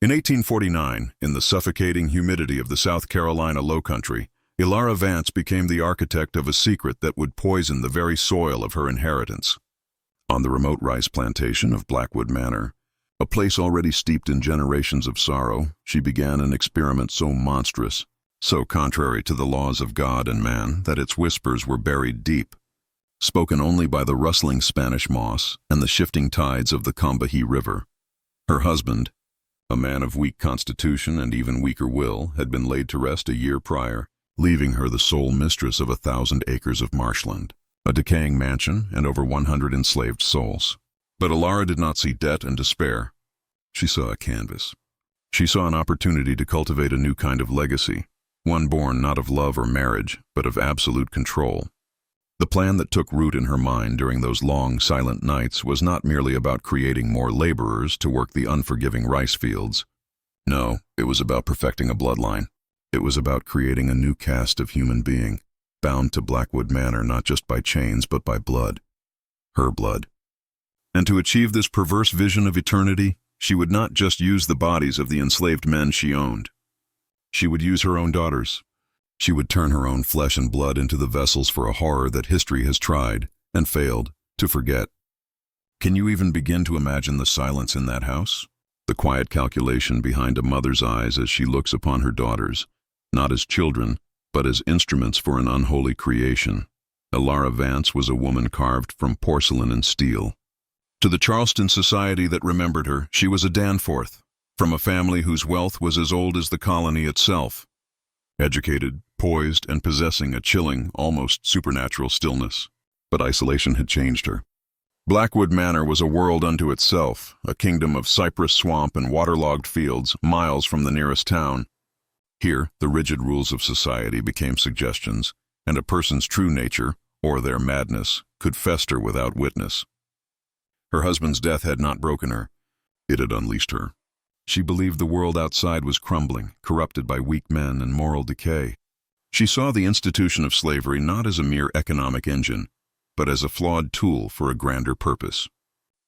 In 1849, in the suffocating humidity of the South Carolina Lowcountry, Elara Vance became the architect of a secret that would poison the very soil of her inheritance. On the remote rice plantation of Blackwood Manor, a place already steeped in generations of sorrow, she began an experiment so monstrous, so contrary to the laws of God and man, that its whispers were buried deep, spoken only by the rustling Spanish moss and the shifting tides of the Combahee River. Her husband, a man of weak constitution and even weaker will, had been laid to rest a year prior, leaving her the sole mistress of 1,000 acres of marshland, a decaying mansion, and over 100 enslaved souls. But Elara did not see debt and despair. She saw a canvas. She saw an opportunity to cultivate a new kind of legacy, one born not of love or marriage, but of absolute control. The plan that took root in her mind during those long, silent nights was not merely about creating more laborers to work the unforgiving rice fields. No, it was about perfecting a bloodline. It was about creating a new caste of human being, bound to Blackwood Manor not just by chains but by blood. Her blood. And to achieve this perverse vision of eternity, she would not just use the bodies of the enslaved men she owned. She would use her own daughters. She would turn her own flesh and blood into the vessels for a horror that history has tried, and failed, to forget. Can you even begin to imagine the silence in that house? The quiet calculation behind a mother's eyes as she looks upon her daughters, not as children, but as instruments for an unholy creation. Elara Vance was a woman carved from porcelain and steel. To the Charleston society that remembered her, she was a Danforth, from a family whose wealth was as old as the colony itself. Educated, poised, and possessing a chilling, almost supernatural stillness. But isolation had changed her. Blackwood Manor was a world unto itself, a kingdom of cypress swamp and waterlogged fields, miles from the nearest town. Here, the rigid rules of society became suggestions, and a person's true nature, or their madness, could fester without witness. Her husband's death had not broken her. It had unleashed her. She believed the world outside was crumbling, corrupted by weak men and moral decay. She saw the institution of slavery not as a mere economic engine, but as a flawed tool for a grander purpose.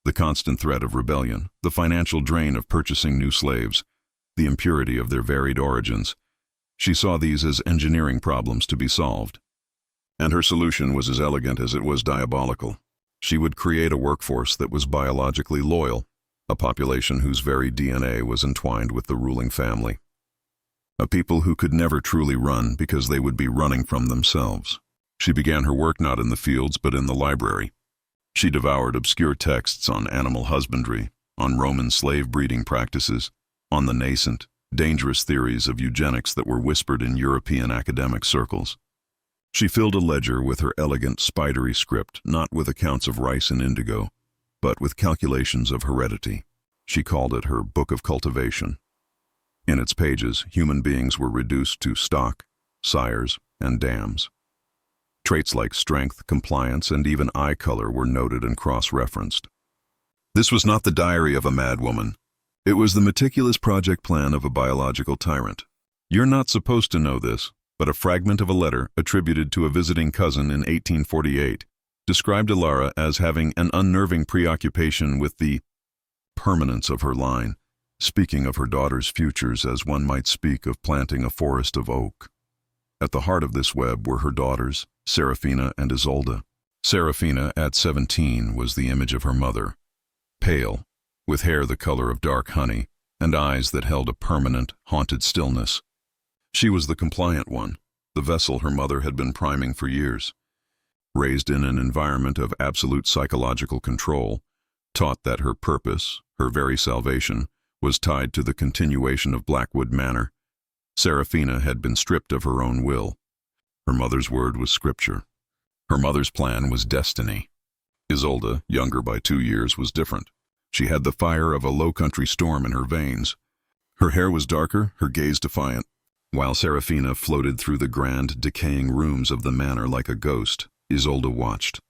The constant threat of rebellion, the financial drain of purchasing new slaves, the impurity of their varied origins, she saw these as engineering problems to be solved. And her solution was as elegant as it was diabolical. She would create a workforce that was biologically loyal, a population whose very DNA was entwined with the ruling family. A people who could never truly run because they would be running from themselves. She began her work not in the fields but in the library. She devoured obscure texts on animal husbandry, on Roman slave breeding practices, on the nascent, dangerous theories of eugenics that were whispered in European academic circles. She filled a ledger with her elegant, spidery script, not with accounts of rice and indigo, but with calculations of heredity. She called it her Book of Cultivation. In its pages, human beings were reduced to stock, sires, and dams. Traits like strength, compliance, and even eye color were noted and cross-referenced. This was not the diary of a mad woman. It was the meticulous project plan of a biological tyrant. You're not supposed to know this, but a fragment of a letter attributed to a visiting cousin in 1848 described Elara as having an unnerving preoccupation with the permanence of her line, speaking of her daughter's futures as one might speak of planting a forest of oak. At the heart of this web were her daughters, Seraphina and Isolde. Seraphina, at 17, was the image of her mother, pale, with hair the color of dark honey, and eyes that held a permanent, haunted stillness. She was the compliant one, the vessel her mother had been priming for years. Raised in an environment of absolute psychological control, taught that her purpose, her very salvation, was tied to the continuation of Blackwood Manor, Seraphina had been stripped of her own will. Her mother's word was scripture. Her mother's plan was destiny. Isolde, younger by 2 years, was different. She had the fire of a Lowcountry storm in her veins. Her hair was darker, her gaze defiant. While Seraphina floated through the grand, decaying rooms of the manor like a ghost, Isolde watched.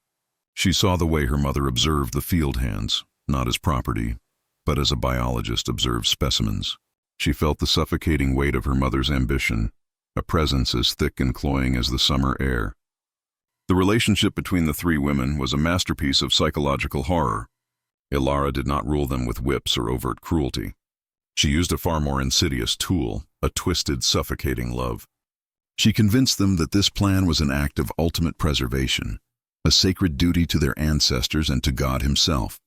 She saw the way her mother observed the field hands, not as property, but as a biologist observes specimens. She felt the suffocating weight of her mother's ambition, a presence as thick and cloying as the summer air. The relationship between the three women was a masterpiece of psychological horror. Elara did not rule them with whips or overt cruelty. She used a far more insidious tool, a twisted, suffocating love. She convinced them that this plan was an act of ultimate preservation, a sacred duty to their ancestors and to God himself.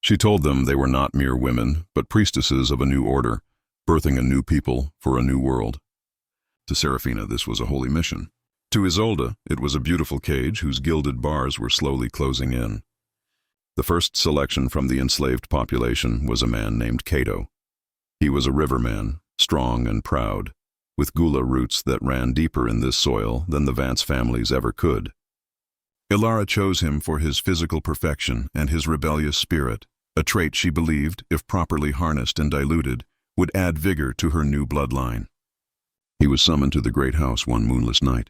She told them they were not mere women, but priestesses of a new order, birthing a new people for a new world. To Serafina, this was a holy mission. To Isolde, it was a beautiful cage whose gilded bars were slowly closing in. The first selection from the enslaved population was a man named Cato. He was a riverman, strong and proud, with gula roots that ran deeper in this soil than the Vance families ever could. Elara chose him for his physical perfection and his rebellious spirit, a trait she believed, if properly harnessed and diluted, would add vigor to her new bloodline. He was summoned to the great house one moonless night.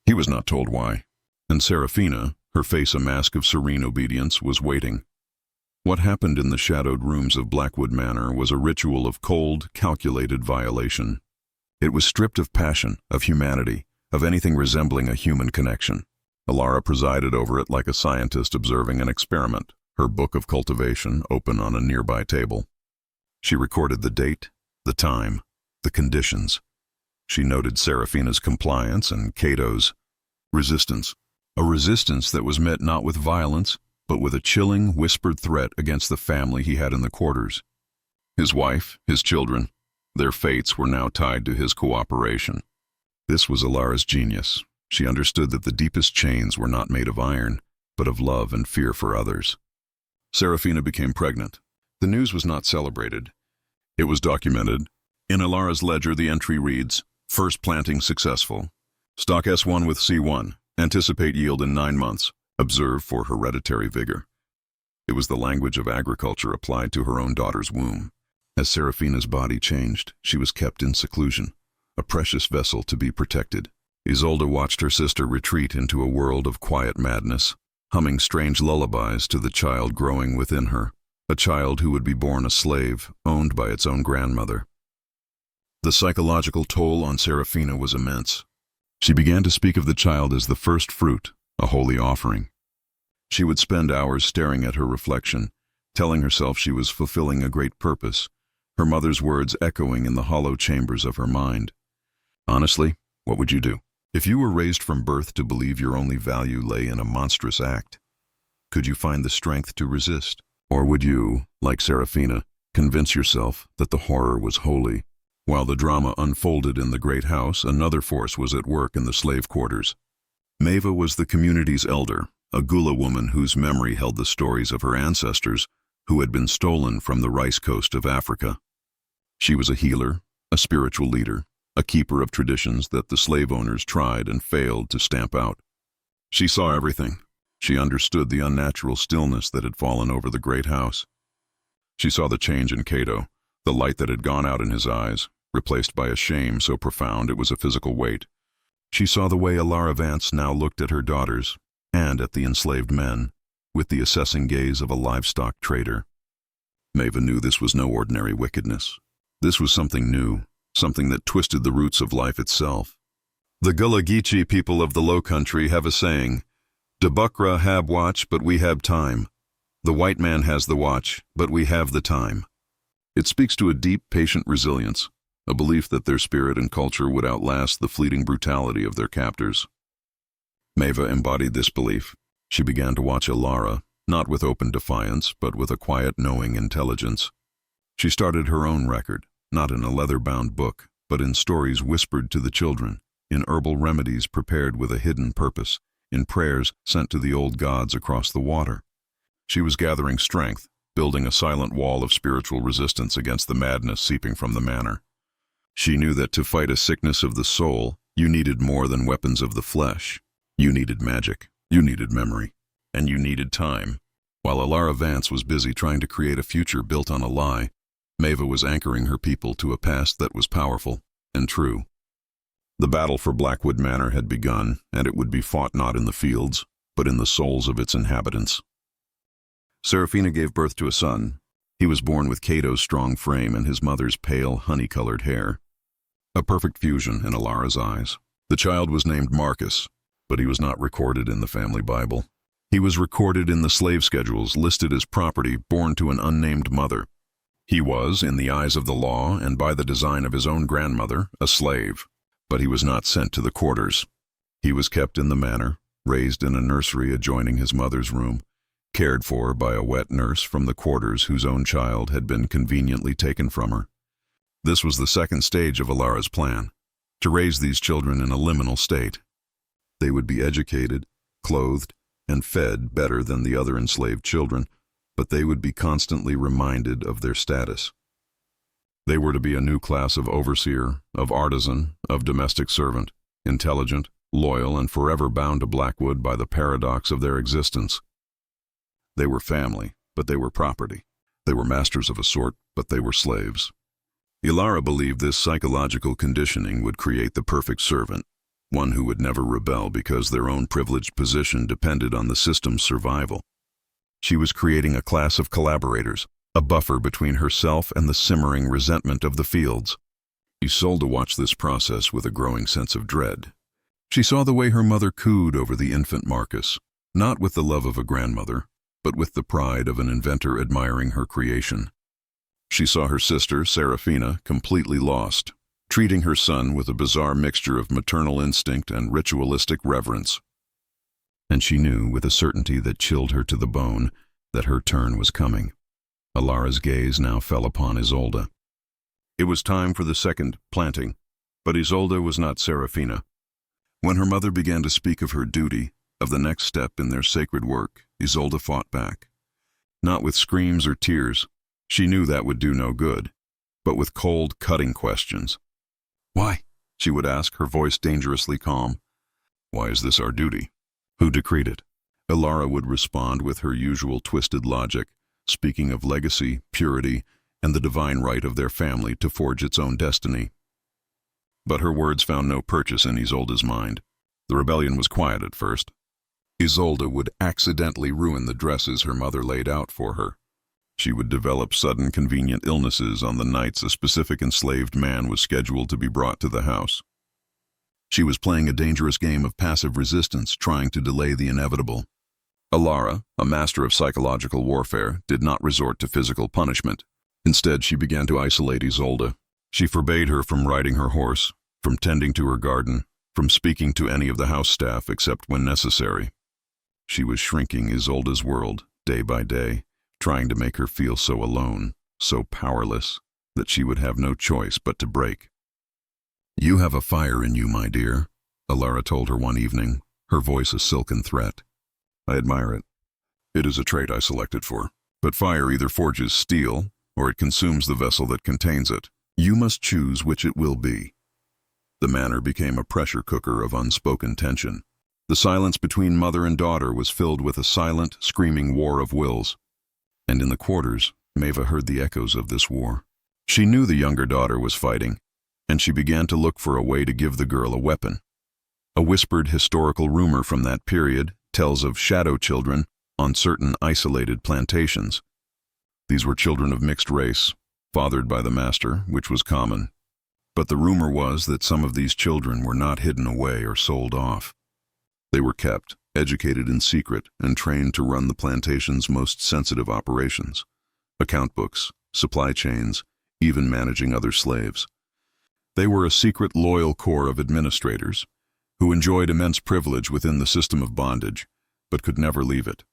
He was not told why, and Serafina, her face a mask of serene obedience, was waiting. What happened in the shadowed rooms of Blackwood Manor was a ritual of cold, calculated violation. It was stripped of passion, of humanity, of anything resembling a human connection. Elara presided over it like a scientist observing an experiment, her book of cultivation open on a nearby table. She recorded the date, the time, the conditions. She noted Serafina's compliance and Cato's resistance, a resistance that was met not with violence, but with a chilling, whispered threat against the family he had in the quarters. His wife, his children, their fates were now tied to his cooperation. This was Elara's genius. She understood that the deepest chains were not made of iron, but of love and fear for others. Serafina became pregnant. The news was not celebrated. It was documented. In Elara's ledger, the entry reads, "First planting successful. Stock S1 with C1. Anticipate yield in 9 months. Observe for hereditary vigor." It was the language of agriculture applied to her own daughter's womb. As Serafina's body changed, she was kept in seclusion, a precious vessel to be protected. Isolde watched her sister retreat into a world of quiet madness, humming strange lullabies to the child growing within her, a child who would be born a slave, owned by its own grandmother. The psychological toll on Serafina was immense. She began to speak of the child as the first fruit, a holy offering. She would spend hours staring at her reflection, telling herself she was fulfilling a great purpose, her mother's words echoing in the hollow chambers of her mind. Honestly, what would you do? If you were raised from birth to believe your only value lay in a monstrous act, could you find the strength to resist? Or would you, like Serafina, convince yourself that the horror was holy? While the drama unfolded in the great house, another force was at work in the slave quarters. Maeva was the community's elder, a gula woman whose memory held the stories of her ancestors who had been stolen from the rice coast of Africa. She was a healer, a spiritual leader, a keeper of traditions that the slave owners tried and failed to stamp out. She saw everything. She understood the unnatural stillness that had fallen over the great house. She saw the change in Cato, the light that had gone out in his eyes, replaced by a shame so profound it was a physical weight. She saw the way Elara Vance now looked at her daughters, and at the enslaved men, with the assessing gaze of a livestock trader. Maeva knew this was no ordinary wickedness. This was something new, something that twisted the roots of life itself. The Gullah Geechee people of the Lowcountry have a saying, "De Bukra have watch, but we have time. The white man has the watch, but we have the time." It speaks to a deep, patient resilience, a belief that their spirit and culture would outlast the fleeting brutality of their captors. Maeva embodied this belief. She began to watch Elara, not with open defiance, but with a quiet, knowing intelligence. She started her own record, not in a leather-bound book, but in stories whispered to the children, in herbal remedies prepared with a hidden purpose, in prayers sent to the old gods across the water. She was gathering strength, building a silent wall of spiritual resistance against the madness seeping from the manor. She knew that to fight a sickness of the soul, you needed more than weapons of the flesh. You needed magic, you needed memory, and you needed time. While Elara Vance was busy trying to create a future built on a lie, Maeva was anchoring her people to a past that was powerful and true. The battle for Blackwood Manor had begun, and it would be fought not in the fields, but in the souls of its inhabitants. Serafina gave birth to a son. He was born with Cato's strong frame and his mother's pale, honey-colored hair. A perfect fusion in Elara's eyes. The child was named Marcus, but he was not recorded in the family Bible. He was recorded in the slave schedules, listed as property born to an unnamed mother. He was, in the eyes of the law and by the design of his own grandmother, a slave, but he was not sent to the quarters. He was kept in the manor, raised in a nursery adjoining his mother's room, cared for by a wet nurse from the quarters whose own child had been conveniently taken from her. This was the second stage of Elara's plan, to raise these children in a liminal state. They would be educated, clothed, and fed better than the other enslaved children, but they would be constantly reminded of their status. They were to be a new class of overseer, of artisan, of domestic servant, intelligent, loyal, and forever bound to Blackwood by the paradox of their existence. They were family, but they were property. They were masters of a sort, but they were slaves. Elara believed this psychological conditioning would create the perfect servant, one who would never rebel because their own privileged position depended on the system's survival. She was creating a class of collaborators, a buffer between herself and the simmering resentment of the fields. Isolde watched this process with a growing sense of dread. She saw the way her mother cooed over the infant Marcus, not with the love of a grandmother, but with the pride of an inventor admiring her creation. She saw her sister, Seraphina, completely lost, treating her son with a bizarre mixture of maternal instinct and ritualistic reverence. And she knew, with a certainty that chilled her to the bone, that her turn was coming. Elara's gaze now fell upon Isolde. It was time for the second planting, but Isolde was not Seraphina. When her mother began to speak of her duty, of the next step in their sacred work, Isolde fought back. Not with screams or tears. She knew that would do no good, but with cold, cutting questions. "Why?" she would ask, her voice dangerously calm. "Why is this our duty? Who decreed it?" Elara would respond with her usual twisted logic, speaking of legacy, purity, and the divine right of their family to forge its own destiny. But her words found no purchase in Isolde's mind. The rebellion was quiet at first. Isolde would accidentally ruin the dresses her mother laid out for her. She would develop sudden convenient illnesses on the nights a specific enslaved man was scheduled to be brought to the house. She was playing a dangerous game of passive resistance, trying to delay the inevitable. Elara, a master of psychological warfare, did not resort to physical punishment. Instead, she began to isolate Isolde. She forbade her from riding her horse, from tending to her garden, from speaking to any of the house staff except when necessary. She was shrinking Isolde's world, day by day, trying to make her feel so alone, so powerless, that she would have no choice but to break. "You have a fire in you, my dear," Elara told her one evening, her voice a silken threat. "I admire it. It is a trait I selected for. But fire either forges steel, or it consumes the vessel that contains it. You must choose which it will be." The manor became a pressure cooker of unspoken tension. The silence between mother and daughter was filled with a silent, screaming war of wills. And in the quarters, Maeva heard the echoes of this war. She knew the younger daughter was fighting, and she began to look for a way to give the girl a weapon. A whispered historical rumor from that period tells of shadow children on certain isolated plantations. These were children of mixed race, fathered by the master, which was common. But the rumor was that some of these children were not hidden away or sold off. They were kept, educated in secret, and trained to run the plantation's most sensitive operations: account books, supply chains, even managing other slaves. They were a secret, loyal corps of administrators who enjoyed immense privilege within the system of bondage, but could never leave it.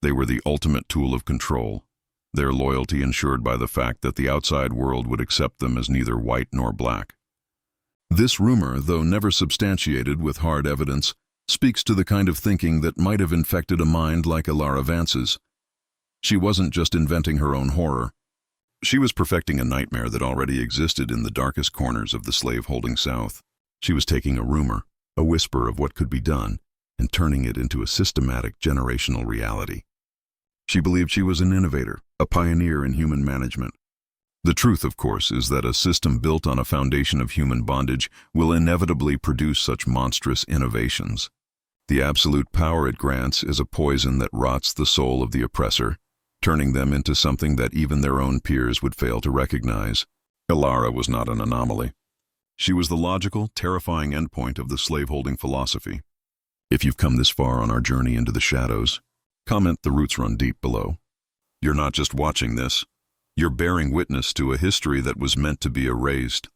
They were the ultimate tool of control, their loyalty ensured by the fact that the outside world would accept them as neither white nor black. This rumor, though never substantiated with hard evidence, speaks to the kind of thinking that might have infected a mind like Elara Vance's. She wasn't just inventing her own horror. She was perfecting a nightmare that already existed in the darkest corners of the slave-holding South. She was taking a rumor, a whisper of what could be done, and turning it into a systematic generational reality. She believed she was an innovator, a pioneer in human management. The truth, of course, is that a system built on a foundation of human bondage will inevitably produce such monstrous innovations. The absolute power it grants is a poison that rots the soul of the oppressor, turning them into something that even their own peers would fail to recognize. Elara was not an anomaly. She was the logical, terrifying endpoint of the slaveholding philosophy. If you've come this far on our journey into the shadows, comment "The roots run deep" below. You're not just watching this, You're bearing witness to a history that was meant to be erased.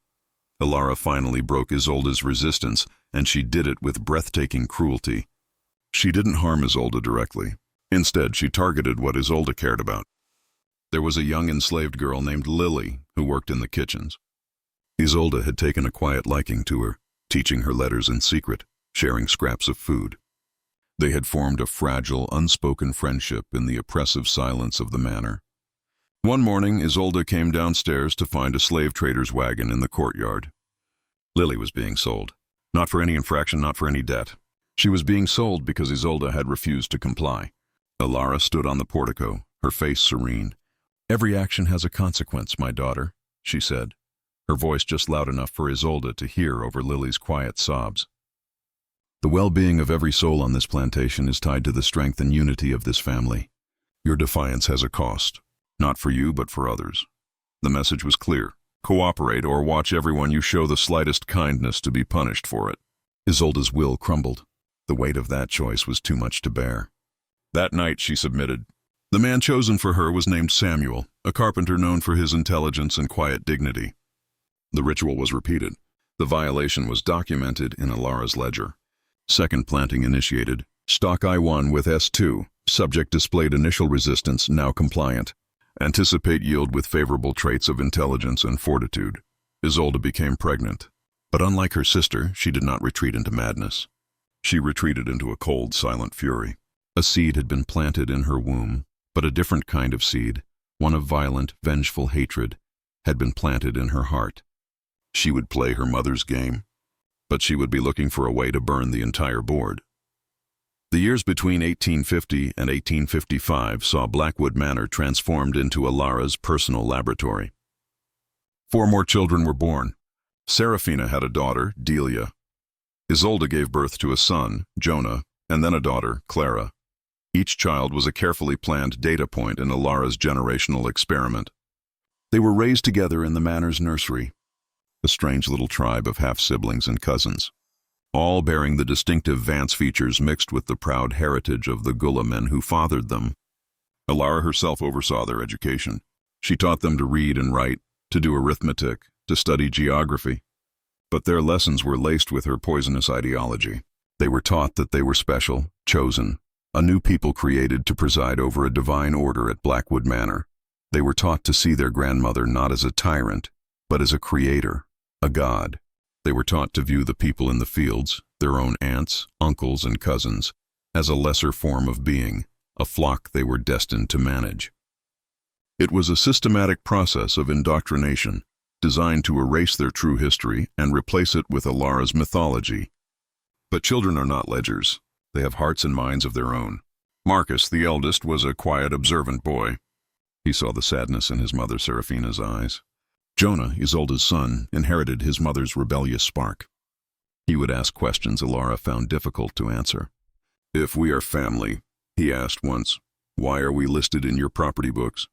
Elara finally broke Isolde's resistance, and she did it with breathtaking cruelty. She didn't harm Isolde directly. Instead, she targeted what Isolde cared about. There was a young enslaved girl named Lily who worked in the kitchens. Isolde had taken a quiet liking to her, teaching her letters in secret, sharing scraps of food. They had formed a fragile, unspoken friendship in the oppressive silence of the manor. One morning, Isolde came downstairs to find a slave trader's wagon in the courtyard. Lily was being sold. Not for any infraction, not for any debt. She was being sold because Isolde had refused to comply. Elara stood on the portico, her face serene. "Every action has a consequence, my daughter," she said, her voice just loud enough for Isolde to hear over Lily's quiet sobs. "The well-being of every soul on this plantation is tied to the strength and unity of this family. Your defiance has a cost. Not for you, but for others." The message was clear. Cooperate or watch everyone you show the slightest kindness to be punished for it. Isolde's will crumbled. The weight of that choice was too much to bear. That night she submitted. The man chosen for her was named Samuel, a carpenter known for his intelligence and quiet dignity. The ritual was repeated. The violation was documented in Elara's ledger. Second planting initiated. Stock I1 with S2. Subject displayed initial resistance, now compliant. Anticipate yield with favorable traits of intelligence and fortitude. Isolde became pregnant. But unlike her sister, she did not retreat into madness. She retreated into a cold, silent fury. A seed had been planted in her womb, but a different kind of seed, one of violent, vengeful hatred, had been planted in her heart. She would play her mother's game, but she would be looking for a way to burn the entire board. The years between 1850 and 1855 saw Blackwood Manor transformed into Elara's personal laboratory. 4 more children were born. Serafina had a daughter, Delia. Isolde gave birth to a son, Jonah, and then a daughter, Clara. Each child was a carefully planned data point in Elara's generational experiment. They were raised together in the manor's nursery, a strange little tribe of half-siblings and cousins, all bearing the distinctive Vance features mixed with the proud heritage of the Gullah men who fathered them. Elara herself oversaw their education. She taught them to read and write, to do arithmetic, to study geography. But their lessons were laced with her poisonous ideology. They were taught that they were special, chosen, a new people created to preside over a divine order at Blackwood Manor. They were taught to see their grandmother not as a tyrant, but as a creator, a god. They were taught to view the people in the fields, their own aunts, uncles, and cousins, as a lesser form of being, a flock they were destined to manage. It was a systematic process of indoctrination, designed to erase their true history and replace it with Elara's mythology. But children are not ledgers. They have hearts and minds of their own. Marcus, the eldest, was a quiet, observant boy. He saw the sadness in his mother Serafina's eyes. Jonah, Isolde's son, inherited his mother's rebellious spark. He would ask questions Elara found difficult to answer. "If we are family," he asked once, "why are we listed in your property books?"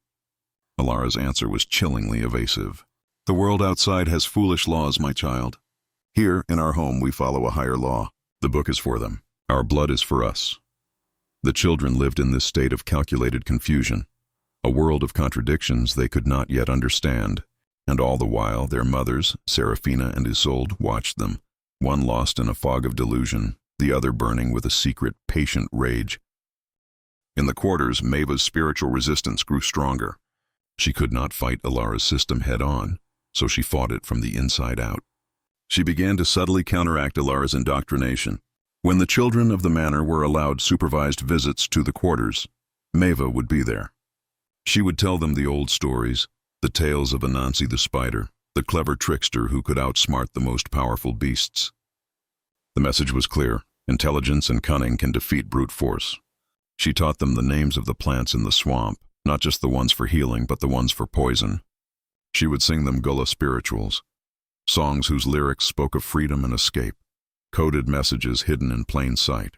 Elara's answer was chillingly evasive. "The world outside has foolish laws, my child. Here, in our home, we follow a higher law. The book is for them. Our blood is for us." The children lived in this state of calculated confusion, a world of contradictions they could not yet understand. And all the while, their mothers, Serafina and Isolde, watched them, one lost in a fog of delusion, the other burning with a secret, patient rage. In the quarters, Maeva's spiritual resistance grew stronger. She could not fight Elara's system head-on, so she fought it from the inside out. She began to subtly counteract Elara's indoctrination. When the children of the manor were allowed supervised visits to the quarters, Maeva would be there. She would tell them the old stories, the tales of Anansi the spider, the clever trickster who could outsmart the most powerful beasts. The message was clear. Intelligence and cunning can defeat brute force. She taught them the names of the plants in the swamp, not just the ones for healing, but the ones for poison. She would sing them Gullah spirituals, songs whose lyrics spoke of freedom and escape, coded messages hidden in plain sight.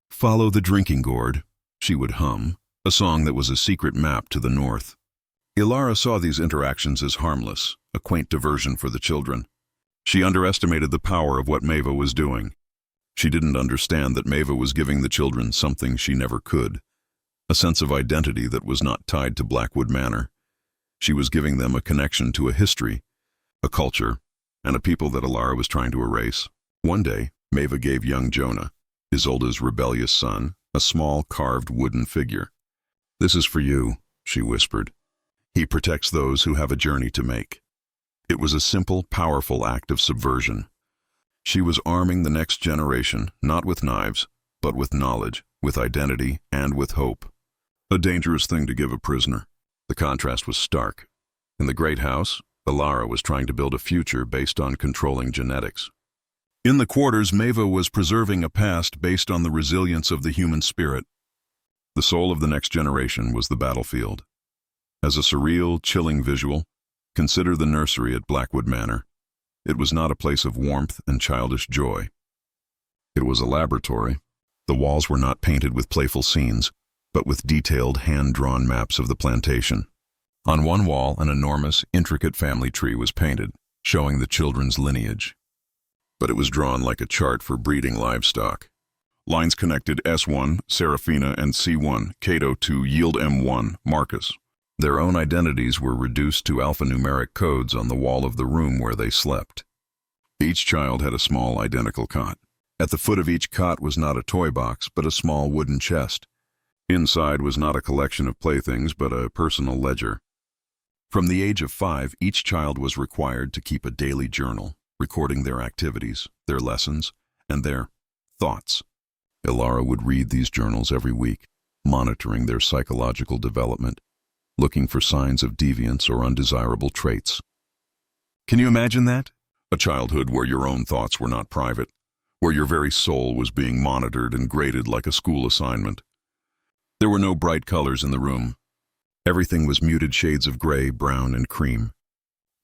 "Follow the drinking gourd," she would hum, a song that was a secret map to the north. Elara saw these interactions as harmless, a quaint diversion for the children. She underestimated the power of what Maeva was doing. She didn't understand that Maeva was giving the children something she never could, a sense of identity that was not tied to Blackwood Manor. She was giving them a connection to a history, a culture, and a people that Elara was trying to erase. One day, Maeva gave young Jonah, Isolde's rebellious son, a small carved wooden figure. "This is for you," she whispered. "He protects those who have a journey to make." It was a simple, powerful act of subversion. She was arming the next generation, not with knives, but with knowledge, with identity, and with hope. A dangerous thing to give a prisoner. The contrast was stark. In the great house, Elara was trying to build a future based on controlling genetics. In the quarters, Maeva was preserving a past based on the resilience of the human spirit. The soul of the next generation was the battlefield. As a surreal, chilling visual, consider the nursery at Blackwood Manor. It was not a place of warmth and childish joy. It was a laboratory. The walls were not painted with playful scenes, but with detailed, hand-drawn maps of the plantation. On one wall, an enormous, intricate family tree was painted, showing the children's lineage. But it was drawn like a chart for breeding livestock. Lines connected S1, Serafina, and C1, Cato, to yield M1, Marcus. Their own identities were reduced to alphanumeric codes on the wall of the room where they slept. Each child had a small, identical cot. At the foot of each cot was not a toy box, but a small wooden chest. Inside was not a collection of playthings, but a personal ledger. From the age of 5, each child was required to keep a daily journal, recording their activities, their lessons, and their thoughts. Elara would read these journals every week, monitoring their psychological development, looking for signs of deviance or undesirable traits. Can you imagine that? A childhood where your own thoughts were not private, where your very soul was being monitored and graded like a school assignment. There were no bright colors in the room. Everything was muted shades of gray, brown, and cream.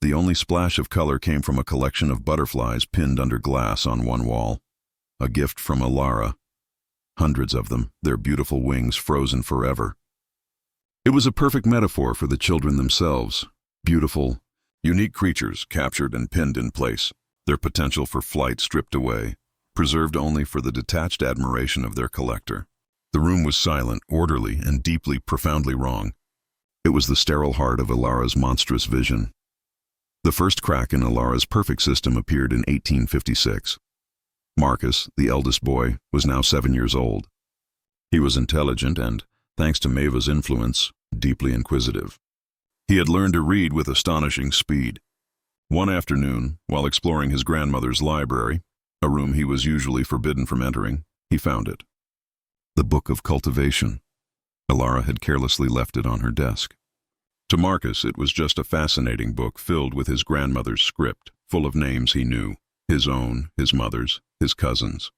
The only splash of color came from a collection of butterflies pinned under glass on one wall. A gift from Elara. Hundreds of them, their beautiful wings frozen forever. It was a perfect metaphor for the children themselves. Beautiful, unique creatures captured and pinned in place, their potential for flight stripped away, preserved only for the detached admiration of their collector. The room was silent, orderly, and deeply, profoundly wrong. It was the sterile heart of Elara's monstrous vision. The first crack in Elara's perfect system appeared in 1856. Marcus, the eldest boy, was now 7 years old. He was intelligent and, thanks to Maeva's influence, deeply inquisitive. He had learned to read with astonishing speed. One afternoon, while exploring his grandmother's library, a room he was usually forbidden from entering, he found it. The Book of Cultivation. Elara had carelessly left it on her desk. To Marcus, it was just a fascinating book filled with his grandmother's script, full of names he knew, his own, his mother's, his cousins.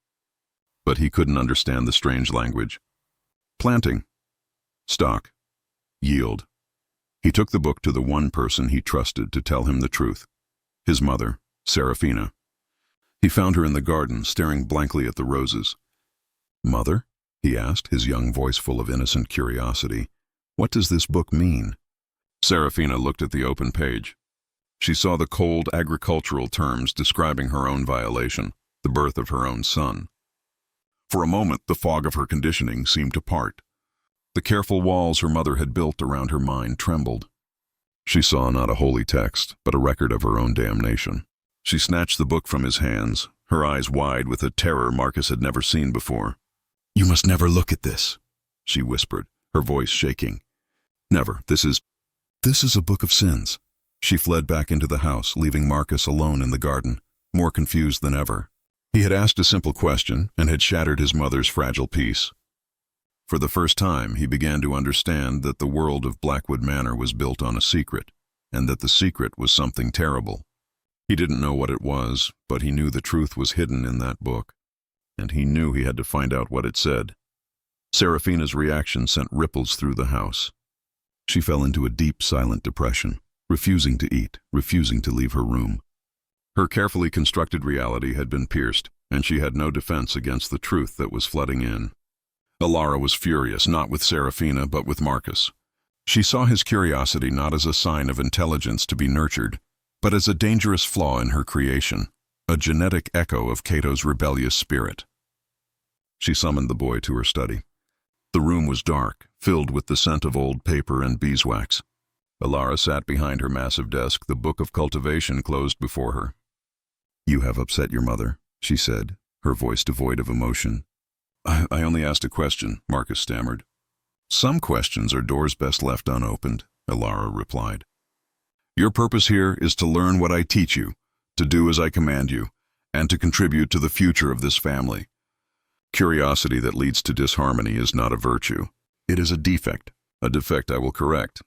But he couldn't understand the strange language. Planting. Stock. Yield. He took the book to the one person he trusted to tell him the truth. His mother, Serafina. He found her in the garden, staring blankly at the roses. "Mother?" he asked, his young voice full of innocent curiosity. "What does this book mean?" Serafina looked at the open page. She saw the cold agricultural terms describing her own violation, the birth of her own son. For a moment, the fog of her conditioning seemed to part. The careful walls her mother had built around her mind trembled. She saw not a holy text, but a record of her own damnation. She snatched the book from his hands, her eyes wide with a terror Marcus had never seen before. "You must never look at this," she whispered, her voice shaking. "Never. This is a book of sins." She fled back into the house, leaving Marcus alone in the garden, more confused than ever. He had asked a simple question and had shattered his mother's fragile peace. For the first time, he began to understand that the world of Blackwood Manor was built on a secret, and that the secret was something terrible. He didn't know what it was, but he knew the truth was hidden in that book, and he knew he had to find out what it said. Serafina's reaction sent ripples through the house. She fell into a deep, silent depression, refusing to eat, refusing to leave her room. Her carefully constructed reality had been pierced, and she had no defense against the truth that was flooding in. Elara was furious, not with Serafina, but with Marcus. She saw his curiosity not as a sign of intelligence to be nurtured, but as a dangerous flaw in her creation, a genetic echo of Cato's rebellious spirit. She summoned the boy to her study. The room was dark, filled with the scent of old paper and beeswax. Elara sat behind her massive desk, the book of Cultivation closed before her. "You have upset your mother," she said, her voice devoid of emotion. I only asked a question," Marcus stammered. "Some questions are doors best left unopened," Elara replied. "Your purpose here is to learn what I teach you, to do as I command you, and to contribute to the future of this family. Curiosity that leads to disharmony is not a virtue. It is a defect I will correct."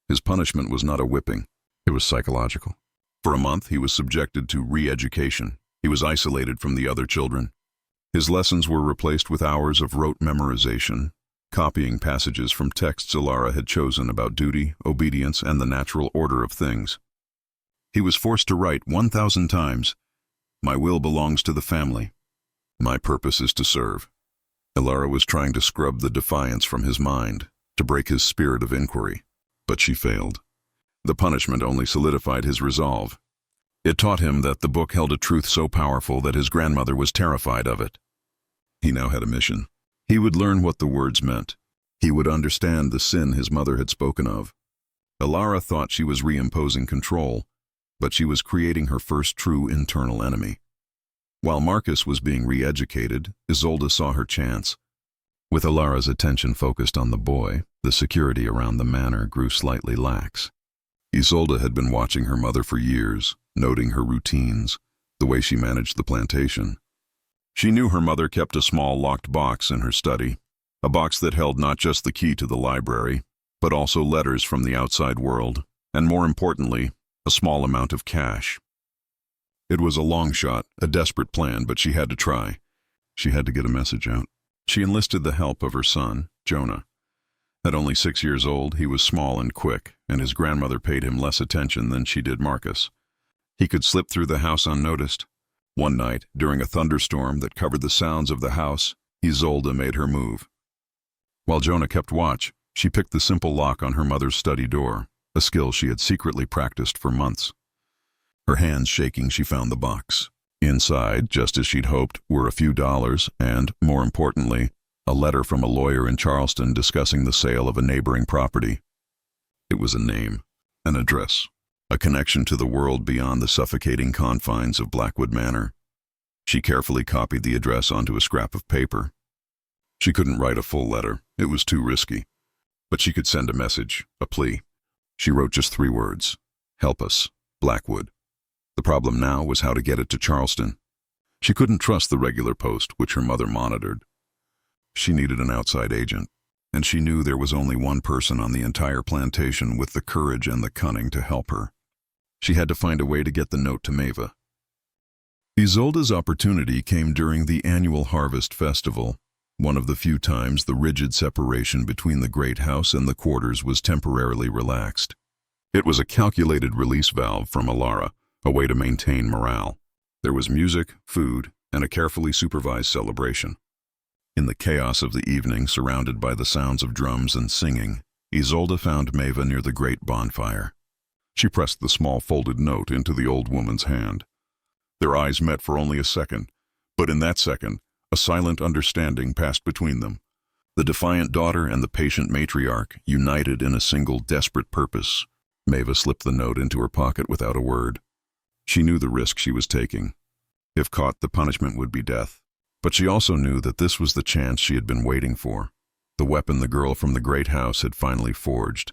His punishment was not a whipping. It was psychological. For a month, he was subjected to re-education. He was isolated from the other children. His lessons were replaced with hours of rote memorization, copying passages from texts Elara had chosen about duty, obedience, and the natural order of things. He was forced to write 1,000 times, "My will belongs to the family. My purpose is to serve." Elara was trying to scrub the defiance from his mind, to break his spirit of inquiry, but she failed. The punishment only solidified his resolve. It taught him that the book held a truth so powerful that his grandmother was terrified of it. He now had a mission. He would learn what the words meant. He would understand the sin his mother had spoken of. Elara thought she was reimposing control, but she was creating her first true internal enemy. While Marcus was being re-educated, Isolde saw her chance. With Elara's attention focused on the boy, the security around the manor grew slightly lax. Isolde had been watching her mother for years, noting her routines, the way she managed the plantation. She knew her mother kept a small locked box in her study, a box that held not just the key to the library, but also letters from the outside world, and more importantly, a small amount of cash. It was a long shot, a desperate plan, but she had to try. She had to get a message out. She enlisted the help of her son, Jonah. At only 6 years old, he was small and quick, and his grandmother paid him less attention than she did Marcus. He could slip through the house unnoticed. One night, during a thunderstorm that covered the sounds of the house, Isolde made her move. While Jonah kept watch, she picked the simple lock on her mother's study door, a skill she had secretly practiced for months. Her hands shaking, she found the box. Inside, just as she'd hoped, were a few dollars and, more importantly, a letter from a lawyer in Charleston discussing the sale of a neighboring property. It was a name, an address, a connection to the world beyond the suffocating confines of Blackwood Manor. She carefully copied the address onto a scrap of paper. She couldn't write a full letter. It was too risky. But she could send a message, a plea. She wrote just 3 words. "Help us, Blackwood." The problem now was how to get it to Charleston. She couldn't trust the regular post, which her mother monitored. She needed an outside agent, and she knew there was only one person on the entire plantation with the courage and the cunning to help her. She had to find a way to get the note to Maeva. Isolde's opportunity came during the annual harvest festival, one of the few times the rigid separation between the great house and the quarters was temporarily relaxed. It was a calculated release valve from Elara, a way to maintain morale. There was music, food, and a carefully supervised celebration. In the chaos of the evening, surrounded by the sounds of drums and singing, Isolde found Maeva near the great bonfire. She pressed the small folded note into the old woman's hand. Their eyes met for only a second, but in that second, a silent understanding passed between them. The defiant daughter and the patient matriarch united in a single desperate purpose. Maeva slipped the note into her pocket without a word. She knew the risk she was taking. If caught, the punishment would be death. But she also knew that this was the chance she had been waiting for, the weapon the girl from the great house had finally forged.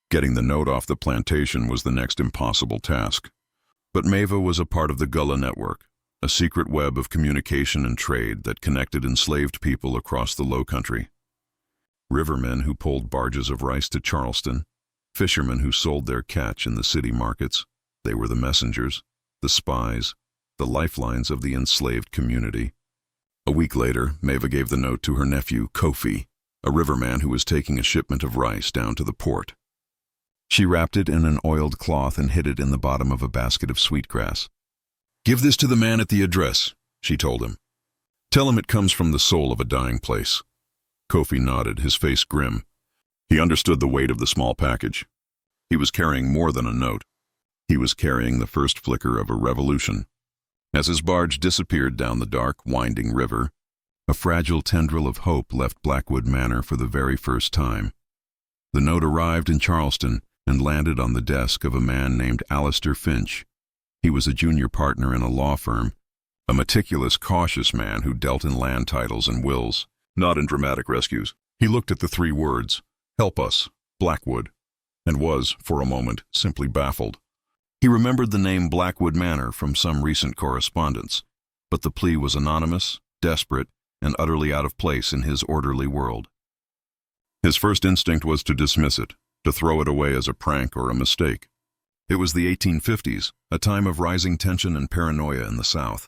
Getting the note off the plantation was the next impossible task. But Maeva was a part of the Gullah network, a secret web of communication and trade that connected enslaved people across the Lowcountry. Rivermen who pulled barges of rice to Charleston, fishermen who sold their catch in the city markets. They were the messengers, the spies, the lifelines of the enslaved community. A week later, Maeva gave the note to her nephew, Kofi, a riverman who was taking a shipment of rice down to the port. She wrapped it in an oiled cloth and hid it in the bottom of a basket of sweetgrass. "Give this to the man at the address," she told him. "Tell him it comes from the soul of a dying place." Kofi nodded, his face grim. He understood the weight of the small package. He was carrying more than a note. He was carrying the first flicker of a revolution. As his barge disappeared down the dark, winding river, a fragile tendril of hope left Blackwood Manor for the very first time. The note arrived in Charleston, and landed on the desk of a man named Alistair Finch. He was a junior partner in a law firm, a meticulous, cautious man who dealt in land titles and wills, not in dramatic rescues. He looked at the 3 words, "Help us, Blackwood," and was, for a moment, simply baffled. He remembered the name Blackwood Manor from some recent correspondence, but the plea was anonymous, desperate, and utterly out of place in his orderly world. His first instinct was to dismiss it, to throw it away as a prank or a mistake. It was the 1850s, a time of rising tension and paranoia in the South.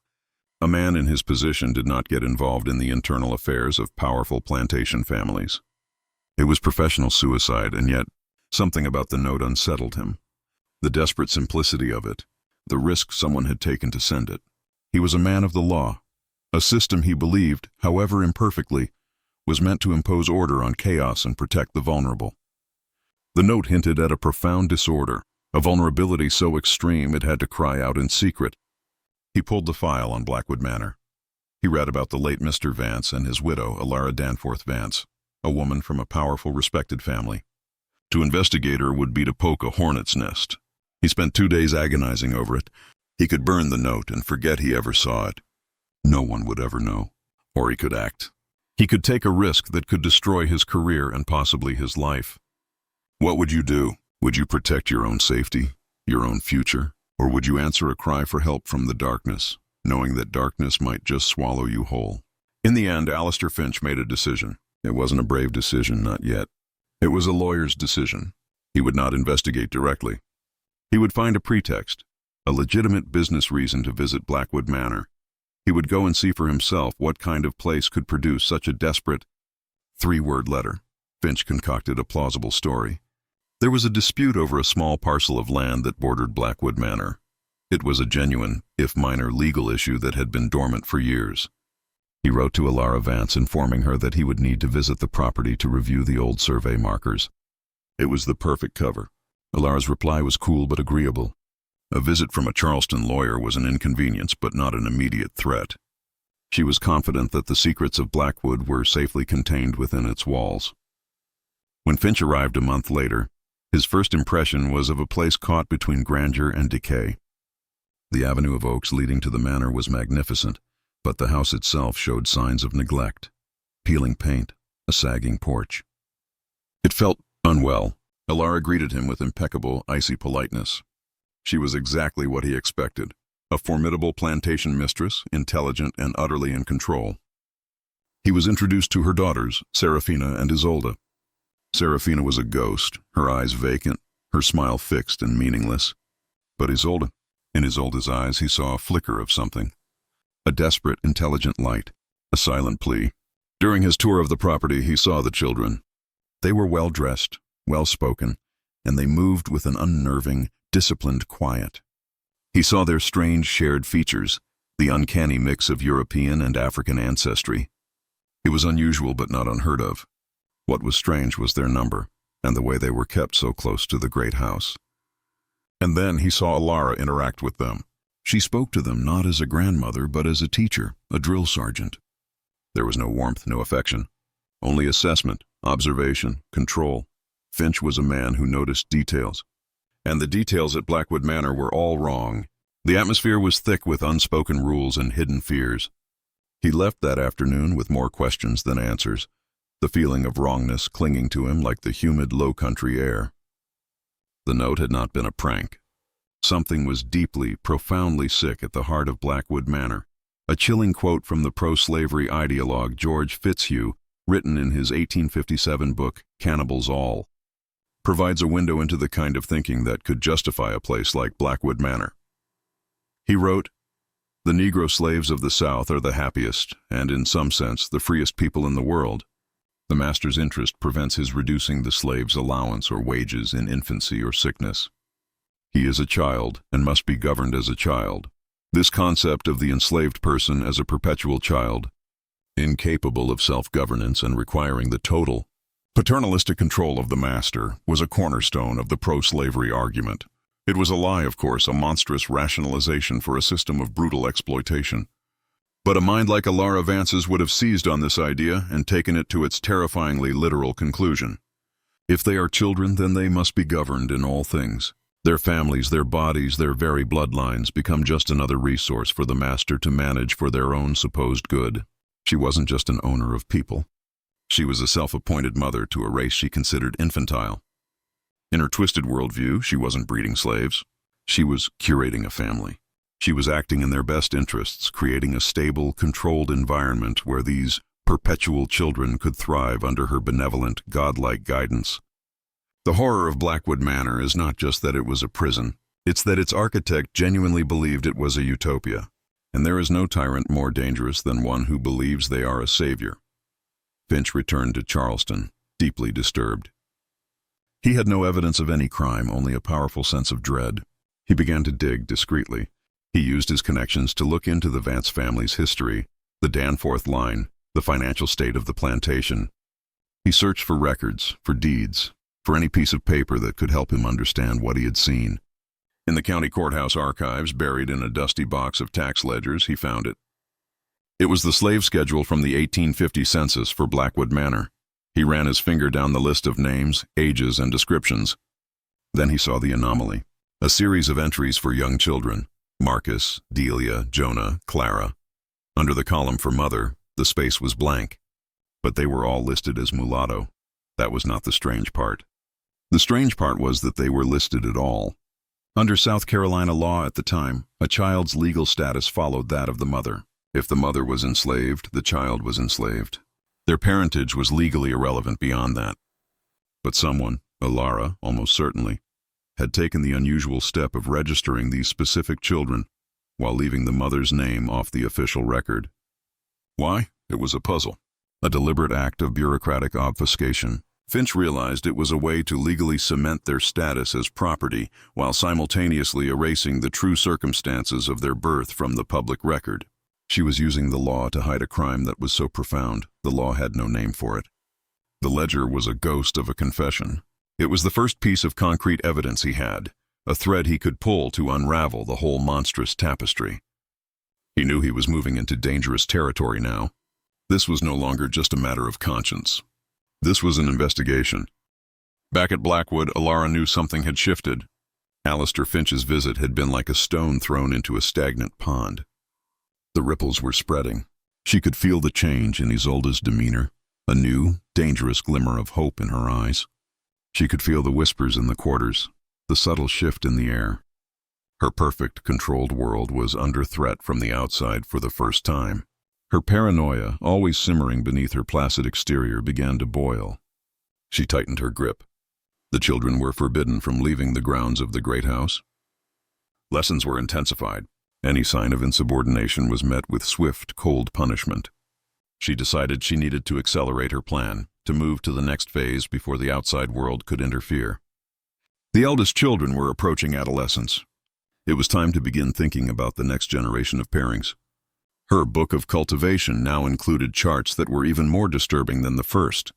A man in his position did not get involved in the internal affairs of powerful plantation families. It was professional suicide, and yet something about the note unsettled him. The desperate simplicity of it, the risk someone had taken to send it. He was a man of the law. A system he believed, however imperfectly, was meant to impose order on chaos and protect the vulnerable. The note hinted at a profound disorder, a vulnerability so extreme it had to cry out in secret. He pulled the file on Blackwood Manor. He read about the late Mr. Vance and his widow, Elara Vance, a woman from a powerful, respected family. To investigate her would be to poke a hornet's nest. He spent 2 days agonizing over it. He could burn the note and forget he ever saw it. No one would ever know. Or he could act. He could take a risk that could destroy his career and possibly his life. What would you do? Would you protect your own safety, your own future? Or would you answer a cry for help from the darkness, knowing that darkness might just swallow you whole? In the end, Alistair Finch made a decision. It wasn't a brave decision, not yet. It was a lawyer's decision. He would not investigate directly. He would find a pretext, a legitimate business reason to visit Blackwood Manor. He would go and see for himself what kind of place could produce such a desperate 3-word letter. Finch concocted a plausible story. There was a dispute over a small parcel of land that bordered Blackwood Manor. It was a genuine, if minor, legal issue that had been dormant for years. He wrote to Elara Vance informing her that he would need to visit the property to review the old survey markers. It was the perfect cover. Elara's reply was cool but agreeable. A visit from a Charleston lawyer was an inconvenience but not an immediate threat. She was confident that the secrets of Blackwood were safely contained within its walls. When Finch arrived a month later, his first impression was of a place caught between grandeur and decay. The avenue of oaks leading to the manor was magnificent, but the house itself showed signs of neglect. Peeling paint, a sagging porch. It felt unwell. Elara greeted him with impeccable, icy politeness. She was exactly what he expected, a formidable plantation mistress, intelligent and utterly in control. He was introduced to her daughters, Serafina and Isolde. Serafina was a ghost, her eyes vacant, her smile fixed and meaningless. But Isolde, in Isolde's eyes he saw a flicker of something. A desperate, intelligent light, a silent plea. During his tour of the property he saw the children. They were well-dressed, well-spoken, and they moved with an unnerving, disciplined quiet. He saw their strange shared features, the uncanny mix of European and African ancestry. It was unusual but not unheard of. What was strange was their number, and the way they were kept so close to the great house. And then he saw Elara interact with them. She spoke to them not as a grandmother, but as a teacher, a drill sergeant. There was no warmth, no affection. Only assessment, observation, control. Finch was a man who noticed details. And the details at Blackwood Manor were all wrong. The atmosphere was thick with unspoken rules and hidden fears. He left that afternoon with more questions than answers, the feeling of wrongness clinging to him like the humid Lowcountry air. The note had not been a prank. Something was deeply, profoundly sick at the heart of Blackwood Manor. A chilling quote from the pro-slavery ideologue George Fitzhugh, written in his 1857 book, Cannibals All, provides a window into the kind of thinking that could justify a place like Blackwood Manor. He wrote, "The Negro slaves of the South are the happiest, and in some sense, the freest people in the world. The master's interest prevents his reducing the slave's allowance or wages in infancy or sickness. He is a child and must be governed as a child. This concept of the enslaved person as a perpetual child, incapable of self-governance and requiring the total, paternalistic control of the master, was a cornerstone of the pro-slavery argument. It was a lie, of course, a monstrous rationalization for a system of brutal exploitation. But a mind like Elara Vance's would have seized on this idea and taken it to its terrifyingly literal conclusion. If they are children, then they must be governed in all things. Their families, their bodies, their very bloodlines become just another resource for the master to manage for their own supposed good. She wasn't just an owner of people. She was a self-appointed mother to a race she considered infantile. In her twisted worldview, she wasn't breeding slaves. She was curating a family. She was acting in their best interests, creating a stable, controlled environment where these perpetual children could thrive under her benevolent, godlike guidance. The horror of Blackwood Manor is not just that it was a prison, it's that its architect genuinely believed it was a utopia. And there is no tyrant more dangerous than one who believes they are a savior. Finch returned to Charleston, deeply disturbed. He had no evidence of any crime, only a powerful sense of dread. He began to dig discreetly. He used his connections to look into the Vance family's history, the Danforth line, the financial state of the plantation. He searched for records, for deeds, for any piece of paper that could help him understand what he had seen. In the county courthouse archives, buried in a dusty box of tax ledgers, he found it. It was the slave schedule from the 1850 census for Blackwood Manor. He ran his finger down the list of names, ages, and descriptions. Then he saw the anomaly. A series of entries for young children: Marcus, Delia, Jonah, Clara. Under the column for mother, the space was blank. But they were all listed as mulatto. That was not the strange part. The strange part was that they were listed at all. Under South Carolina law at the time, a child's legal status followed that of the mother. If the mother was enslaved, the child was enslaved. Their parentage was legally irrelevant beyond that. But someone, Elara, almost certainly, had taken the unusual step of registering these specific children while leaving the mother's name off the official record. Why? It was a puzzle. A deliberate act of bureaucratic obfuscation. Finch realized it was a way to legally cement their status as property while simultaneously erasing the true circumstances of their birth from the public record. She was using the law to hide a crime that was so profound, the law had no name for it. The ledger was a ghost of a confession. It was the first piece of concrete evidence he had, a thread he could pull to unravel the whole monstrous tapestry. He knew he was moving into dangerous territory now. This was no longer just a matter of conscience. This was an investigation. Back at Blackwood, Elara knew something had shifted. Alistair Finch's visit had been like a stone thrown into a stagnant pond. The ripples were spreading. She could feel the change in Isolde's demeanor, a new, dangerous glimmer of hope in her eyes. She could feel the whispers in the quarters, the subtle shift in the air. Her perfect, controlled world was under threat from the outside for the first time. Her paranoia, always simmering beneath her placid exterior, began to boil. She tightened her grip. The children were forbidden from leaving the grounds of the great house. Lessons were intensified. Any sign of insubordination was met with swift, cold punishment. She decided she needed to accelerate her plan, to move to the next phase before the outside world could interfere. The eldest children were approaching adolescence. It was time to begin thinking about the next generation of pairings. Her book of Cultivation now included charts that were even more disturbing than the first.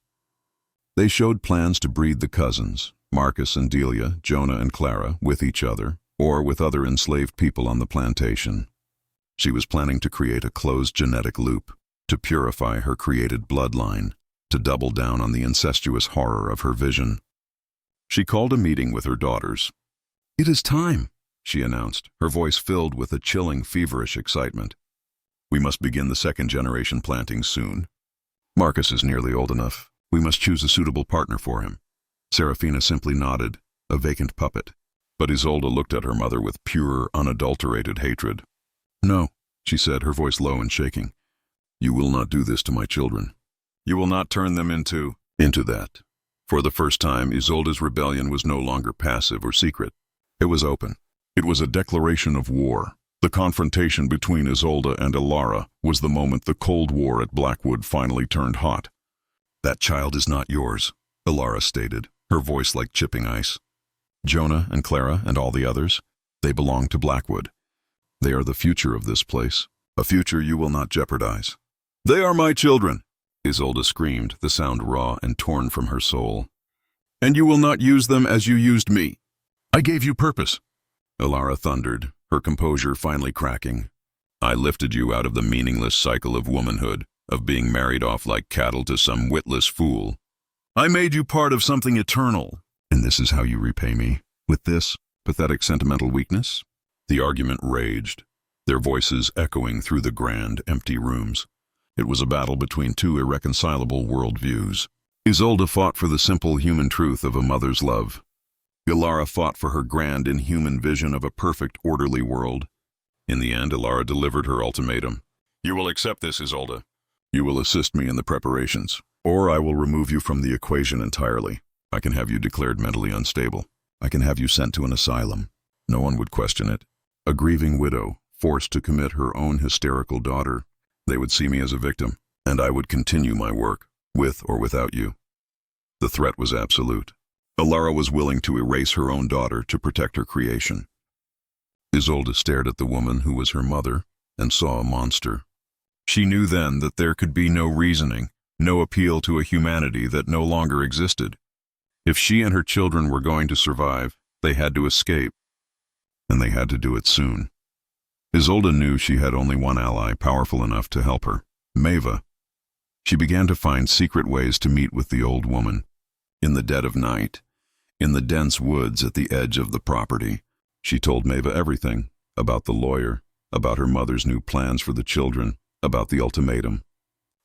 They showed plans to breed the cousins, Marcus and Delia, Jonah and Clara, with each other, or with other enslaved people on the plantation. She was planning to create a closed genetic loop, to purify her created bloodline, to double down on the incestuous horror of her vision. She called a meeting with her daughters. "It is time," she announced, her voice filled with a chilling, feverish excitement. "We must begin the second-generation planting soon. Marcus is nearly old enough. We must choose a suitable partner for him." Serafina simply nodded, a vacant puppet. But Isolde looked at her mother with pure, unadulterated hatred. "No," she said, her voice low and shaking. "You will not do this to my children. You will not turn them into that." For the first time, Isolde's rebellion was no longer passive or secret. It was open. It was a declaration of war. The confrontation between Isolde and Elara was the moment the Cold War at Blackwood finally turned hot. "That child is not yours," Elara stated, her voice like chipping ice. "Jonah and Clara and all the others, they belong to Blackwood. They are the future of this place, a future you will not jeopardize." "They are my children," Isolde screamed, the sound raw and torn from her soul. "And you will not use them as you used me." "I gave you purpose," Elara thundered, her composure finally cracking. "I lifted you out of the meaningless cycle of womanhood, of being married off like cattle to some witless fool. I made you part of something eternal, and this is how you repay me, with this pathetic sentimental weakness? The argument raged, their voices echoing through the grand, empty rooms. It was a battle between two irreconcilable worldviews. Isolde fought for the simple human truth of a mother's love. Elara fought for her grand, inhuman vision of a perfect, orderly world. In the end, Elara delivered her ultimatum. You will accept this, Isolde. You will assist me in the preparations, or I will remove you from the equation entirely. I can have you declared mentally unstable. I can have you sent to an asylum. No one would question it. A grieving widow, forced to commit her own hysterical daughter. They would see me as a victim, and I would continue my work, with or without you. The threat was absolute. Elara was willing to erase her own daughter to protect her creation. Isolde stared at the woman who was her mother and saw a monster. She knew then that there could be no reasoning, no appeal to a humanity that no longer existed. If she and her children were going to survive, they had to escape, and they had to do it soon. Isolde knew she had only one ally powerful enough to help her, Maeva. She began to find secret ways to meet with the old woman. In the dead of night, in the dense woods at the edge of the property, she told Maeva everything, about the lawyer, about her mother's new plans for the children, about the ultimatum.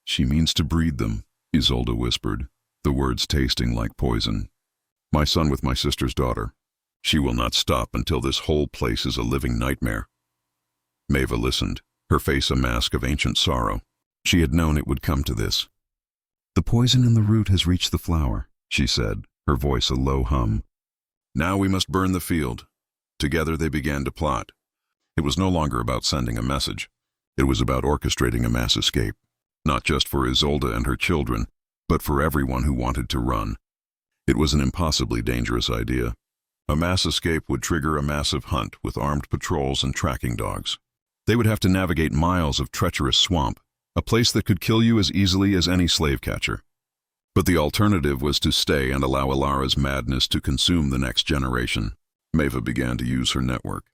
She means to breed them, Isolde whispered, the words tasting like poison. My son with my sister's daughter. She will not stop until this whole place is a living nightmare. Maeva listened, her face a mask of ancient sorrow. She had known it would come to this. The poison in the root has reached the flower, she said, her voice a low hum. Now we must burn the field. Together they began to plot. It was no longer about sending a message. It was about orchestrating a mass escape, not just for Isolde and her children, but for everyone who wanted to run. It was an impossibly dangerous idea. A mass escape would trigger a massive hunt with armed patrols and tracking dogs. They would have to navigate miles of treacherous swamp, a place that could kill you as easily as any slave catcher. But the alternative was to stay and allow Elara's madness to consume the next generation. Maeva began to use her network.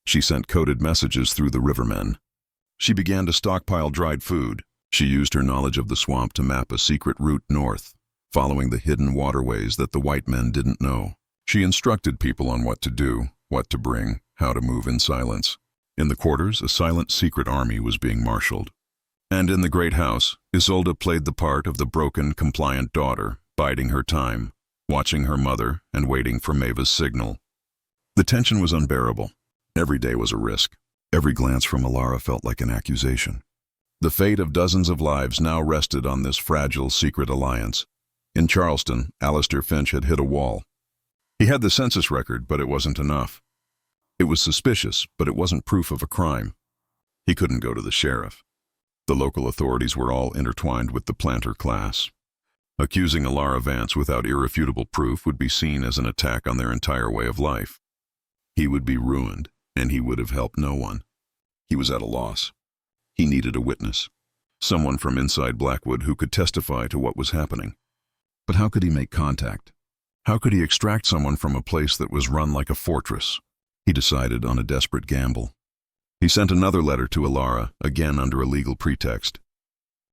She sent coded messages through the rivermen. She began to stockpile dried food. She used her knowledge of the swamp to map a secret route north, following the hidden waterways that the white men didn't know. She instructed people on what to do, what to bring, how to move in silence. In the quarters, a silent secret army was being marshaled. And in the great house, Isolde played the part of the broken, compliant daughter, biding her time, watching her mother and waiting for Maeva's signal. The tension was unbearable. Every day was a risk. Every glance from Elara felt like an accusation. The fate of dozens of lives now rested on this fragile, secret alliance. In Charleston, Alistair Finch had hit a wall. He had the census record, but it wasn't enough. It was suspicious, but it wasn't proof of a crime. He couldn't go to the sheriff. The local authorities were all intertwined with the planter class. Accusing Elara Vance without irrefutable proof would be seen as an attack on their entire way of life. He would be ruined, and he would have helped no one. He was at a loss. He needed a witness, someone from inside Blackwood who could testify to what was happening. But how could he make contact? How could he extract someone from a place that was run like a fortress? He decided on a desperate gamble. He sent another letter to Elara, again under a legal pretext.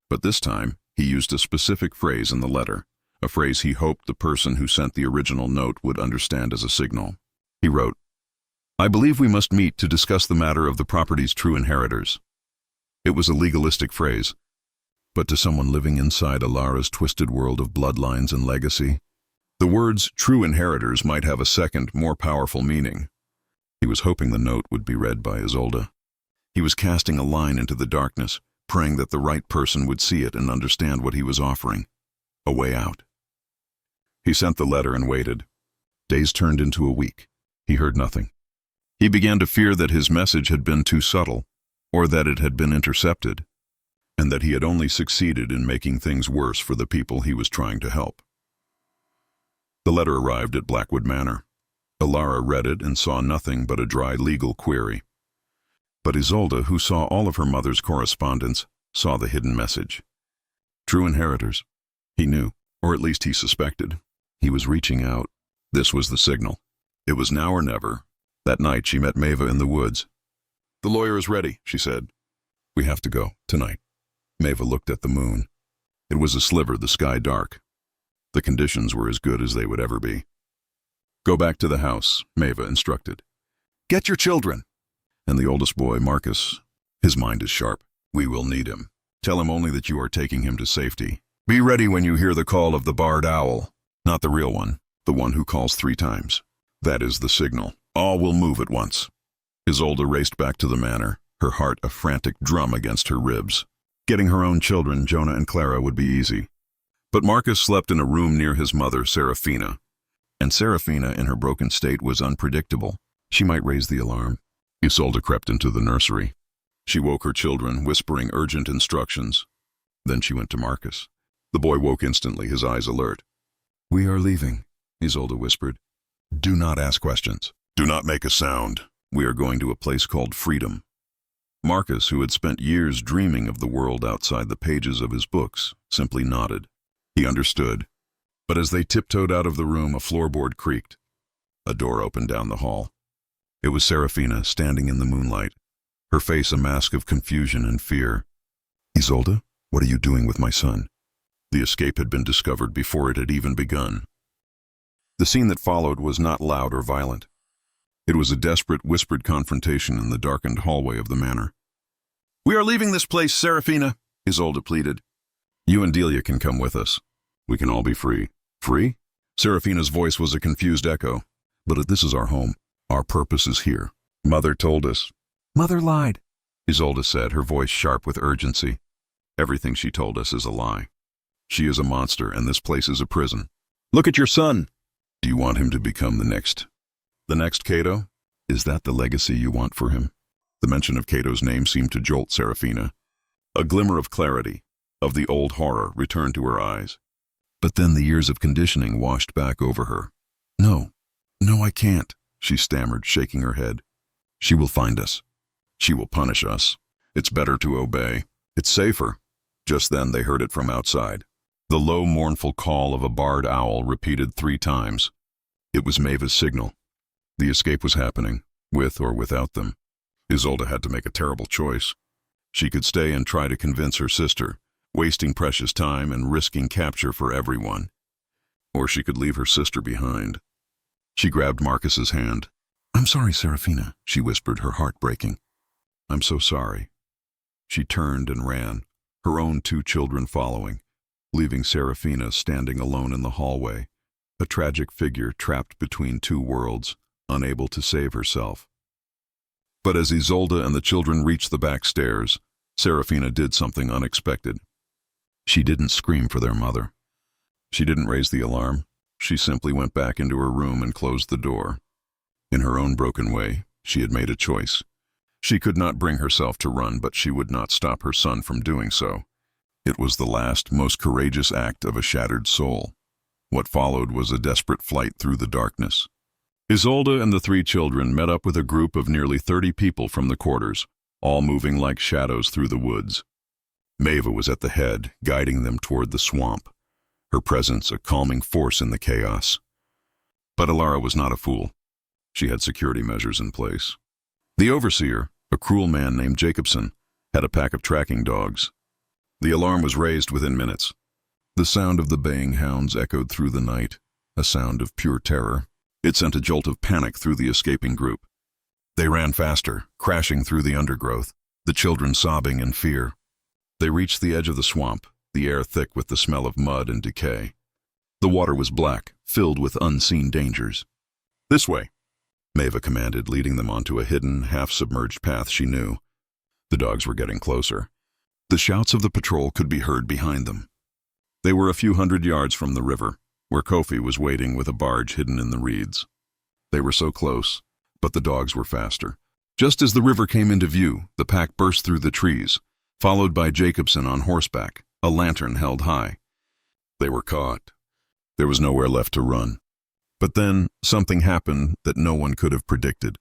But this time, he used a specific phrase in the letter, a phrase he hoped the person who sent the original note would understand as a signal. He wrote, I believe we must meet to discuss the matter of the property's true inheritors. It was a legalistic phrase, but to someone living inside Elara's twisted world of bloodlines and legacy, the words true inheritors might have a second, more powerful meaning. He was hoping the note would be read by Isolde. He was casting a line into the darkness, praying that the right person would see it and understand what he was offering. A way out. He sent the letter and waited. Days turned into a week. He heard nothing. He began to fear that his message had been too subtle, or that it had been intercepted, and that he had only succeeded in making things worse for the people he was trying to help. The letter arrived at Blackwood Manor. Elara read it and saw nothing but a dry legal query. But Isolde, who saw all of her mother's correspondence, saw the hidden message. True inheritors. He knew, or at least he suspected. He was reaching out. This was the signal. It was now or never. That night she met Maeva in the woods. The lawyer is ready, she said. We have to go, tonight. Maeva looked at the moon. It was a sliver, the sky dark. The conditions were as good as they would ever be. "Go back to the house," Maeva instructed. "Get your children." And the oldest boy, Marcus, his mind is sharp. "We will need him. Tell him only that you are taking him to safety. Be ready when you hear the call of the barred owl. Not the real one, the one who calls 3 times. That is the signal. All will move at once." Isolde raced back to the manor, her heart a frantic drum against her ribs. Getting her own children, Jonah and Clara, would be easy. But Marcus slept in a room near his mother, Serafina. And Serafina, in her broken state, was unpredictable. She might raise the alarm. Isolde crept into the nursery. She woke her children, whispering urgent instructions. Then she went to Marcus. The boy woke instantly, his eyes alert. "We are leaving," Isolde whispered. "Do not ask questions. Do not make a sound. We are going to a place called freedom." Marcus, who had spent years dreaming of the world outside the pages of his books, simply nodded. He understood. But as they tiptoed out of the room, a floorboard creaked. A door opened down the hall. It was Serafina, standing in the moonlight, her face a mask of confusion and fear. "Isolde, what are you doing with my son?" The escape had been discovered before it had even begun. The scene that followed was not loud or violent. It was a desperate, whispered confrontation in the darkened hallway of the manor. "We are leaving this place, Serafina," Isolde pleaded. "You and Delia can come with us. We can all be free." "Free?" Serafina's voice was a confused echo. "But this is our home. Our purpose is here. Mother told us." "Mother lied," Isolde said, her voice sharp with urgency. "Everything she told us is a lie. She is a monster, and this place is a prison. Look at your son. Do you want him to become the next Cato? Is that the legacy you want for him?" The mention of Cato's name seemed to jolt Serafina. A glimmer of clarity, of the old horror, returned to her eyes. But then the years of conditioning washed back over her. No, I can't," she stammered, shaking her head. "She will find us. She will punish us. It's better to obey. It's safer." Just then they heard it from outside. The low, mournful call of a barred owl repeated 3 times. It was Maeva's signal. The escape was happening, with or without them. Isolde had to make a terrible choice. She could stay and try to convince her sister, wasting precious time and risking capture for everyone. Or she could leave her sister behind. She grabbed Marcus's hand. "I'm sorry, Serafina," she whispered, her heart breaking. "I'm so sorry." She turned and ran, her own 2 children following, leaving Serafina standing alone in the hallway, a tragic figure trapped between 2 worlds, unable to save herself. But as Isolde and the children reached the back stairs, Serafina did something unexpected. She didn't scream for their mother. She didn't raise the alarm. She simply went back into her room and closed the door. In her own broken way, she had made a choice. She could not bring herself to run, but she would not stop her son from doing so. It was the last, most courageous act of a shattered soul. What followed was a desperate flight through the darkness. Isolde and the 3 children met up with a group of nearly 30 people from the quarters, all moving like shadows through the woods. Maeva was at the head, guiding them toward the swamp, her presence a calming force in the chaos. But Elara was not a fool. She had security measures in place. The overseer, a cruel man named Jacobson, had a pack of tracking dogs. The alarm was raised within minutes. The sound of the baying hounds echoed through the night, a sound of pure terror. It sent a jolt of panic through the escaping group. They ran faster, crashing through the undergrowth, the children sobbing in fear. They reached the edge of the swamp, the air thick with the smell of mud and decay. The water was black, filled with unseen dangers. "This way," Maeva commanded, leading them onto a hidden, half-submerged path she knew. The dogs were getting closer. The shouts of the patrol could be heard behind them. They were a few hundred yards from the river, where Kofi was waiting with a barge hidden in the reeds. They were so close, but the dogs were faster. Just as the river came into view, the pack burst through the trees, followed by Jacobson on horseback, a lantern held high. They were caught. There was nowhere left to run. But then something happened that no one could have predicted.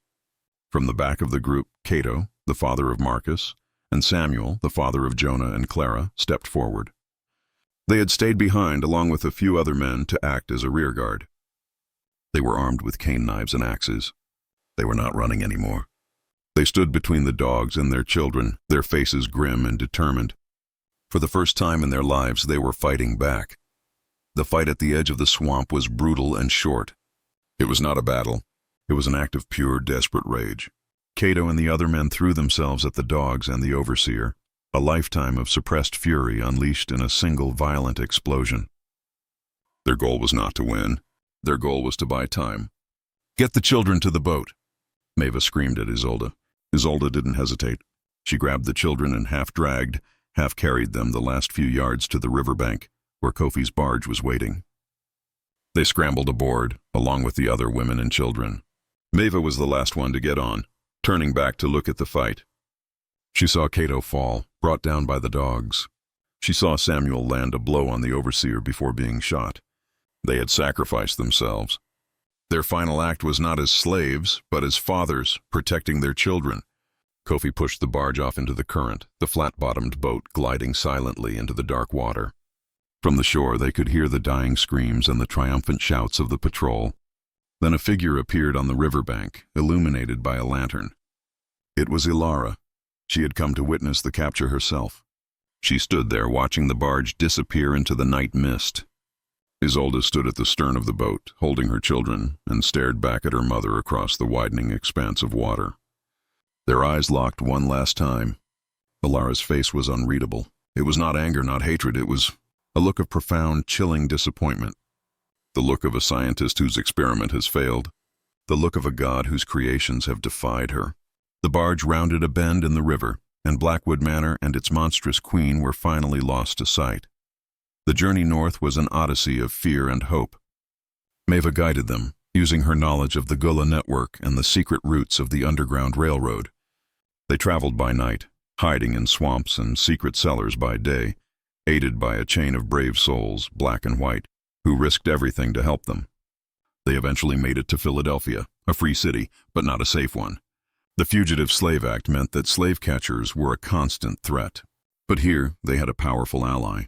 From the back of the group, Cato, the father of Marcus, and Samuel, the father of Jonah and Clara, stepped forward. They had stayed behind along with a few other men to act as a rearguard. They were armed with cane knives and axes. They were not running anymore. They stood between the dogs and their children, their faces grim and determined. For the first time in their lives, they were fighting back. The fight at the edge of the swamp was brutal and short. It was not a battle. It was an act of pure, desperate rage. Cato and the other men threw themselves at the dogs and the overseer, a lifetime of suppressed fury unleashed in a single violent explosion. Their goal was not to win. Their goal was to buy time. "Get the children to the boat," Maeva screamed at Isolde. Isolde didn't hesitate. She grabbed the children and half-dragged, half-carried them the last few yards to the riverbank, where Kofi's barge was waiting. They scrambled aboard, along with the other women and children. Maeva was the last one to get on, turning back to look at the fight. She saw Cato fall, brought down by the dogs. She saw Samuel land a blow on the overseer before being shot. They had sacrificed themselves. Their final act was not as slaves, but as fathers, protecting their children. Kofi pushed the barge off into the current, the flat-bottomed boat gliding silently into the dark water. From the shore they could hear the dying screams and the triumphant shouts of the patrol. Then a figure appeared on the riverbank, illuminated by a lantern. It was Elara. She had come to witness the capture herself. She stood there watching the barge disappear into the night mist. Isolde stood at the stern of the boat, holding her children, and stared back at her mother across the widening expanse of water. Their eyes locked one last time. Elara's face was unreadable. It was not anger, not hatred. It was a look of profound, chilling disappointment. The look of a scientist whose experiment has failed. The look of a god whose creations have defied her. The barge rounded a bend in the river, and Blackwood Manor and its monstrous queen were finally lost to sight. The journey north was an odyssey of fear and hope. Maeva guided them, using her knowledge of the Gullah network and the secret routes of the Underground Railroad. They traveled by night, hiding in swamps and secret cellars by day, aided by a chain of brave souls, black and white, who risked everything to help them. They eventually made it to Philadelphia, a free city, but not a safe one. The Fugitive Slave Act meant that slave catchers were a constant threat. But here they had a powerful ally.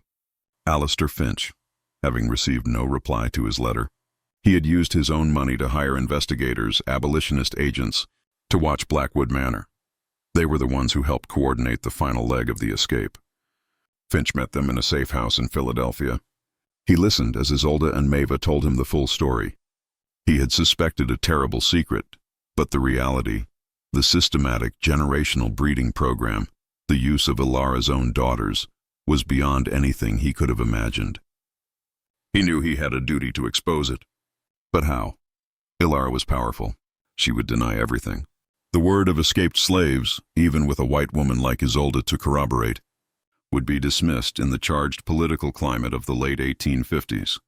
Alistair Finch, having received no reply to his letter. He had used his own money to hire investigators, abolitionist agents, to watch Blackwood Manor. They were the ones who helped coordinate the final leg of the escape. Finch met them in a safe house in Philadelphia. He listened as Isolde and Maeva told him the full story. He had suspected a terrible secret, but the reality, the systematic generational breeding program, the use of Elara's own daughters, was beyond anything he could have imagined. He knew he had a duty to expose it. But how? Elara was powerful. She would deny everything. The word of escaped slaves, even with a white woman like Isolde to corroborate, would be dismissed in the charged political climate of the late 1850s.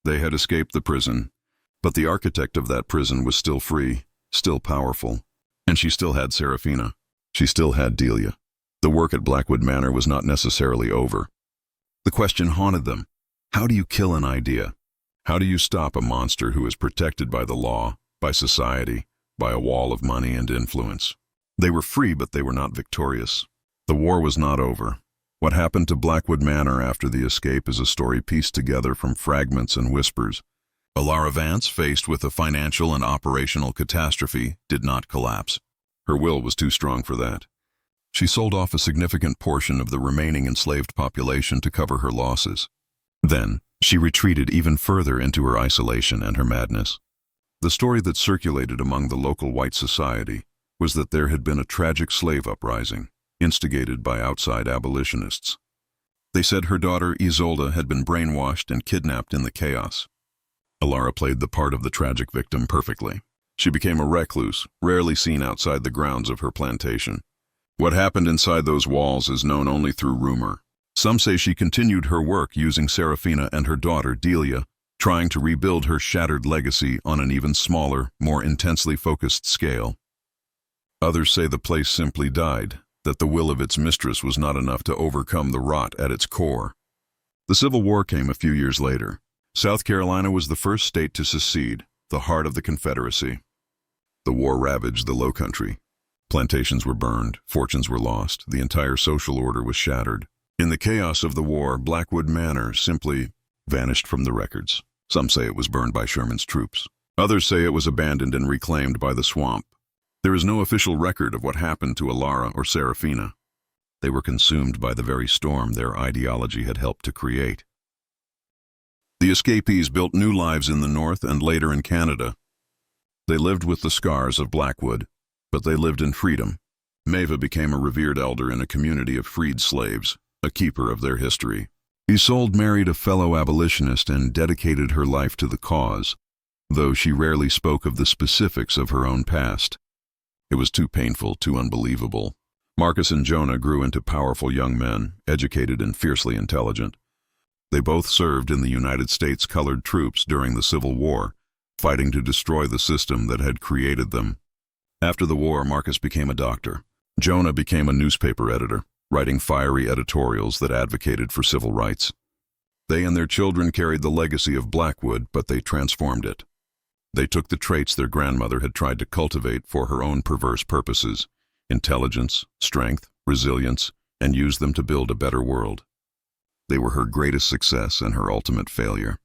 They had escaped the prison, but the architect of that prison was still free, still powerful, and she still had Serafina. She still had Delia. The work at Blackwood Manor was not necessarily over. The question haunted them. How do you kill an idea? How do you stop a monster who is protected by the law, by society, by a wall of money and influence? They were free, but they were not victorious. The war was not over. What happened to Blackwood Manor after the escape is a story pieced together from fragments and whispers. Elara Vance, faced with a financial and operational catastrophe, did not collapse. Her will was too strong for that. She sold off a significant portion of the remaining enslaved population to cover her losses. Then, she retreated even further into her isolation and her madness. The story that circulated among the local white society was that there had been a tragic slave uprising, instigated by outside abolitionists. They said her daughter Isolde had been brainwashed and kidnapped in the chaos. Elara played the part of the tragic victim perfectly. She became a recluse, rarely seen outside the grounds of her plantation. What happened inside those walls is known only through rumor. Some say she continued her work using Serafina and her daughter Delia, trying to rebuild her shattered legacy on an even smaller, more intensely focused scale. Others say the place simply died, that the will of its mistress was not enough to overcome the rot at its core. The Civil War came a few years later. South Carolina was the first state to secede, the heart of the Confederacy. The war ravaged the Lowcountry. Plantations were burned, fortunes were lost, the entire social order was shattered. In the chaos of the war, Blackwood Manor simply vanished from the records. Some say it was burned by Sherman's troops. Others say it was abandoned and reclaimed by the swamp. There is no official record of what happened to Elara or Serafina. They were consumed by the very storm their ideology had helped to create. The escapees built new lives in the north and later in Canada. They lived with the scars of Blackwood, but they lived in freedom. Maeva became a revered elder in a community of freed slaves, a keeper of their history. Isolde married a fellow abolitionist and dedicated her life to the cause, though she rarely spoke of the specifics of her own past. It was too painful, too unbelievable. Marcus and Jonah grew into powerful young men, educated and fiercely intelligent. They both served in the United States colored troops during the Civil War, fighting to destroy the system that had created them. After the war, Marcus became a doctor. Jonah became a newspaper editor, writing fiery editorials that advocated for civil rights. They and their children carried the legacy of Blackwood, but they transformed it. They took the traits their grandmother had tried to cultivate for her own perverse purposes: intelligence, strength, resilience, and used them to build a better world. They were her greatest success and her ultimate failure.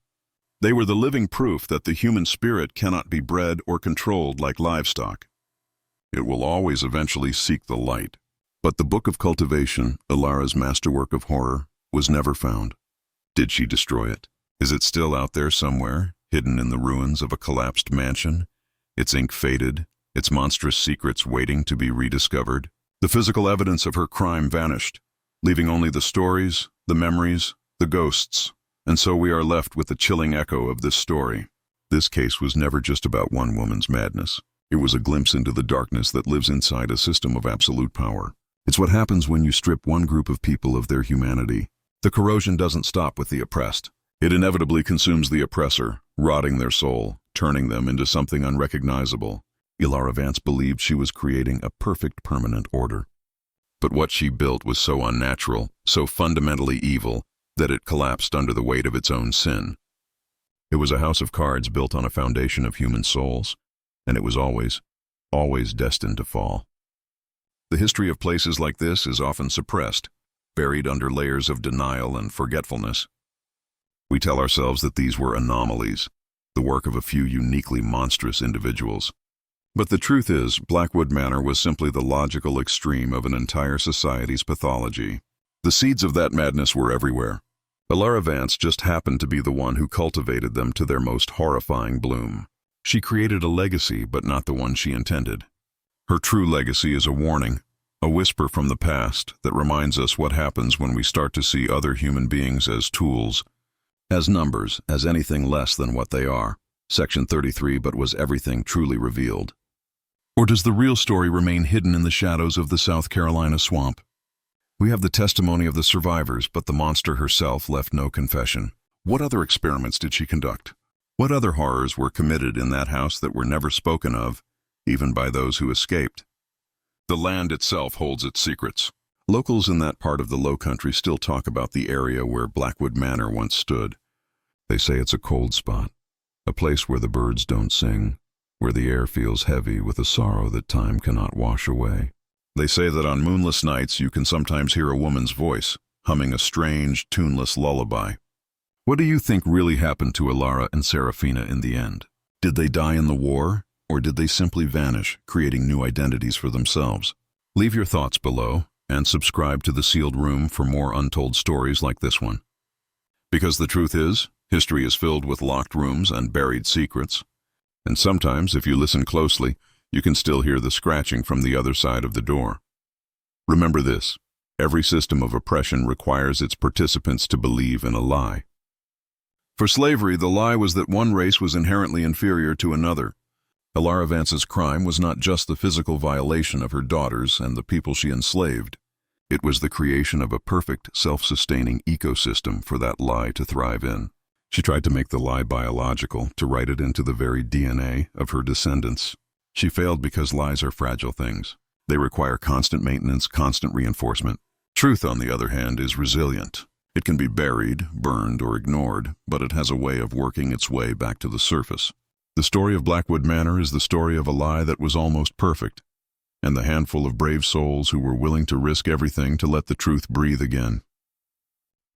They were the living proof that the human spirit cannot be bred or controlled like livestock. It will always eventually seek the light. But the Book of Cultivation, Elara's masterwork of horror, was never found. Did she destroy it? Is it still out there somewhere, hidden in the ruins of a collapsed mansion, its ink faded, its monstrous secrets waiting to be rediscovered? The physical evidence of her crime vanished, leaving only the stories, the memories, the ghosts, and so we are left with the chilling echo of this story. This case was never just about one woman's madness. It was a glimpse into the darkness that lives inside a system of absolute power. It's what happens when you strip one group of people of their humanity. The corrosion doesn't stop with the oppressed. It inevitably consumes the oppressor, rotting their soul, turning them into something unrecognizable. Elara Vance believed she was creating a perfect permanent order. But what she built was so unnatural, so fundamentally evil, that it collapsed under the weight of its own sin. It was a house of cards built on a foundation of human souls, and it was always, always destined to fall. The history of places like this is often suppressed, buried under layers of denial and forgetfulness. We tell ourselves that these were anomalies, the work of a few uniquely monstrous individuals. But the truth is, Blackwood Manor was simply the logical extreme of an entire society's pathology. The seeds of that madness were everywhere. Elara Vance just happened to be the one who cultivated them to their most horrifying bloom. She created a legacy, but not the one she intended. Her true legacy is a warning, a whisper from the past that reminds us what happens when we start to see other human beings as tools, as numbers, as anything less than what they are. Section 33, but was everything truly revealed? Or does the real story remain hidden in the shadows of the South Carolina swamp? We have the testimony of the survivors, but the monster herself left no confession. What other experiments did she conduct? What other horrors were committed in that house that were never spoken of, even by those who escaped? The land itself holds its secrets. Locals in that part of the Lowcountry still talk about the area where Blackwood Manor once stood. They say it's a cold spot, a place where the birds don't sing, where the air feels heavy with a sorrow that time cannot wash away. They say that on moonless nights you can sometimes hear a woman's voice, humming a strange, tuneless lullaby. What do you think really happened to Elara and Serafina in the end? Did they die in the war, or did they simply vanish, creating new identities for themselves? Leave your thoughts below, and subscribe to The Sealed Room for more untold stories like this one. Because the truth is, history is filled with locked rooms and buried secrets. And sometimes, if you listen closely, you can still hear the scratching from the other side of the door. Remember this: every system of oppression requires its participants to believe in a lie. For slavery, the lie was that one race was inherently inferior to another. Elara Vance's crime was not just the physical violation of her daughters and the people she enslaved. It was the creation of a perfect, self-sustaining ecosystem for that lie to thrive in. She tried to make the lie biological, to write it into the very DNA of her descendants. She failed because lies are fragile things. They require constant maintenance, constant reinforcement. Truth, on the other hand, is resilient. It can be buried, burned, or ignored, but it has a way of working its way back to the surface. The story of Blackwood Manor is the story of a lie that was almost perfect, and the handful of brave souls who were willing to risk everything to let the truth breathe again.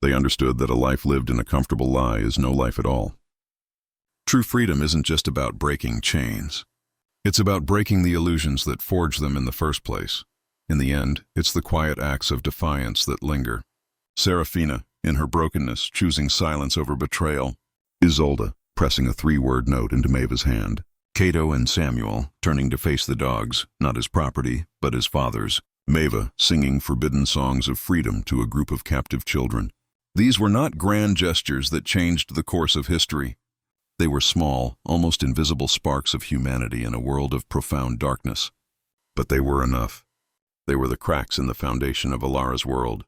They understood that a life lived in a comfortable lie is no life at all. True freedom isn't just about breaking chains. It's about breaking the illusions that forged them in the first place. In the end, it's the quiet acts of defiance that linger. Serafina, in her brokenness, choosing silence over betrayal. Isolde, pressing a 3-word note into Maeva's hand. Cato and Samuel, turning to face the dogs, not his property, but his father's. Maeva, singing forbidden songs of freedom to a group of captive children. These were not grand gestures that changed the course of history. They were small, almost invisible sparks of humanity in a world of profound darkness. But they were enough. They were the cracks in the foundation of Elara's world.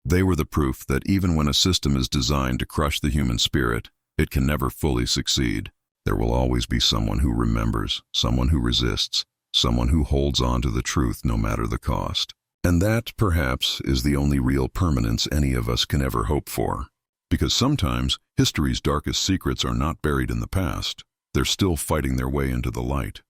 They were the proof that even when a system is designed to crush the human spirit, it can never fully succeed. There will always be someone who remembers, someone who resists, someone who holds on to the truth no matter the cost. And that, perhaps, is the only real permanence any of us can ever hope for. Because sometimes, history's darkest secrets are not buried in the past. They're still fighting their way into the light.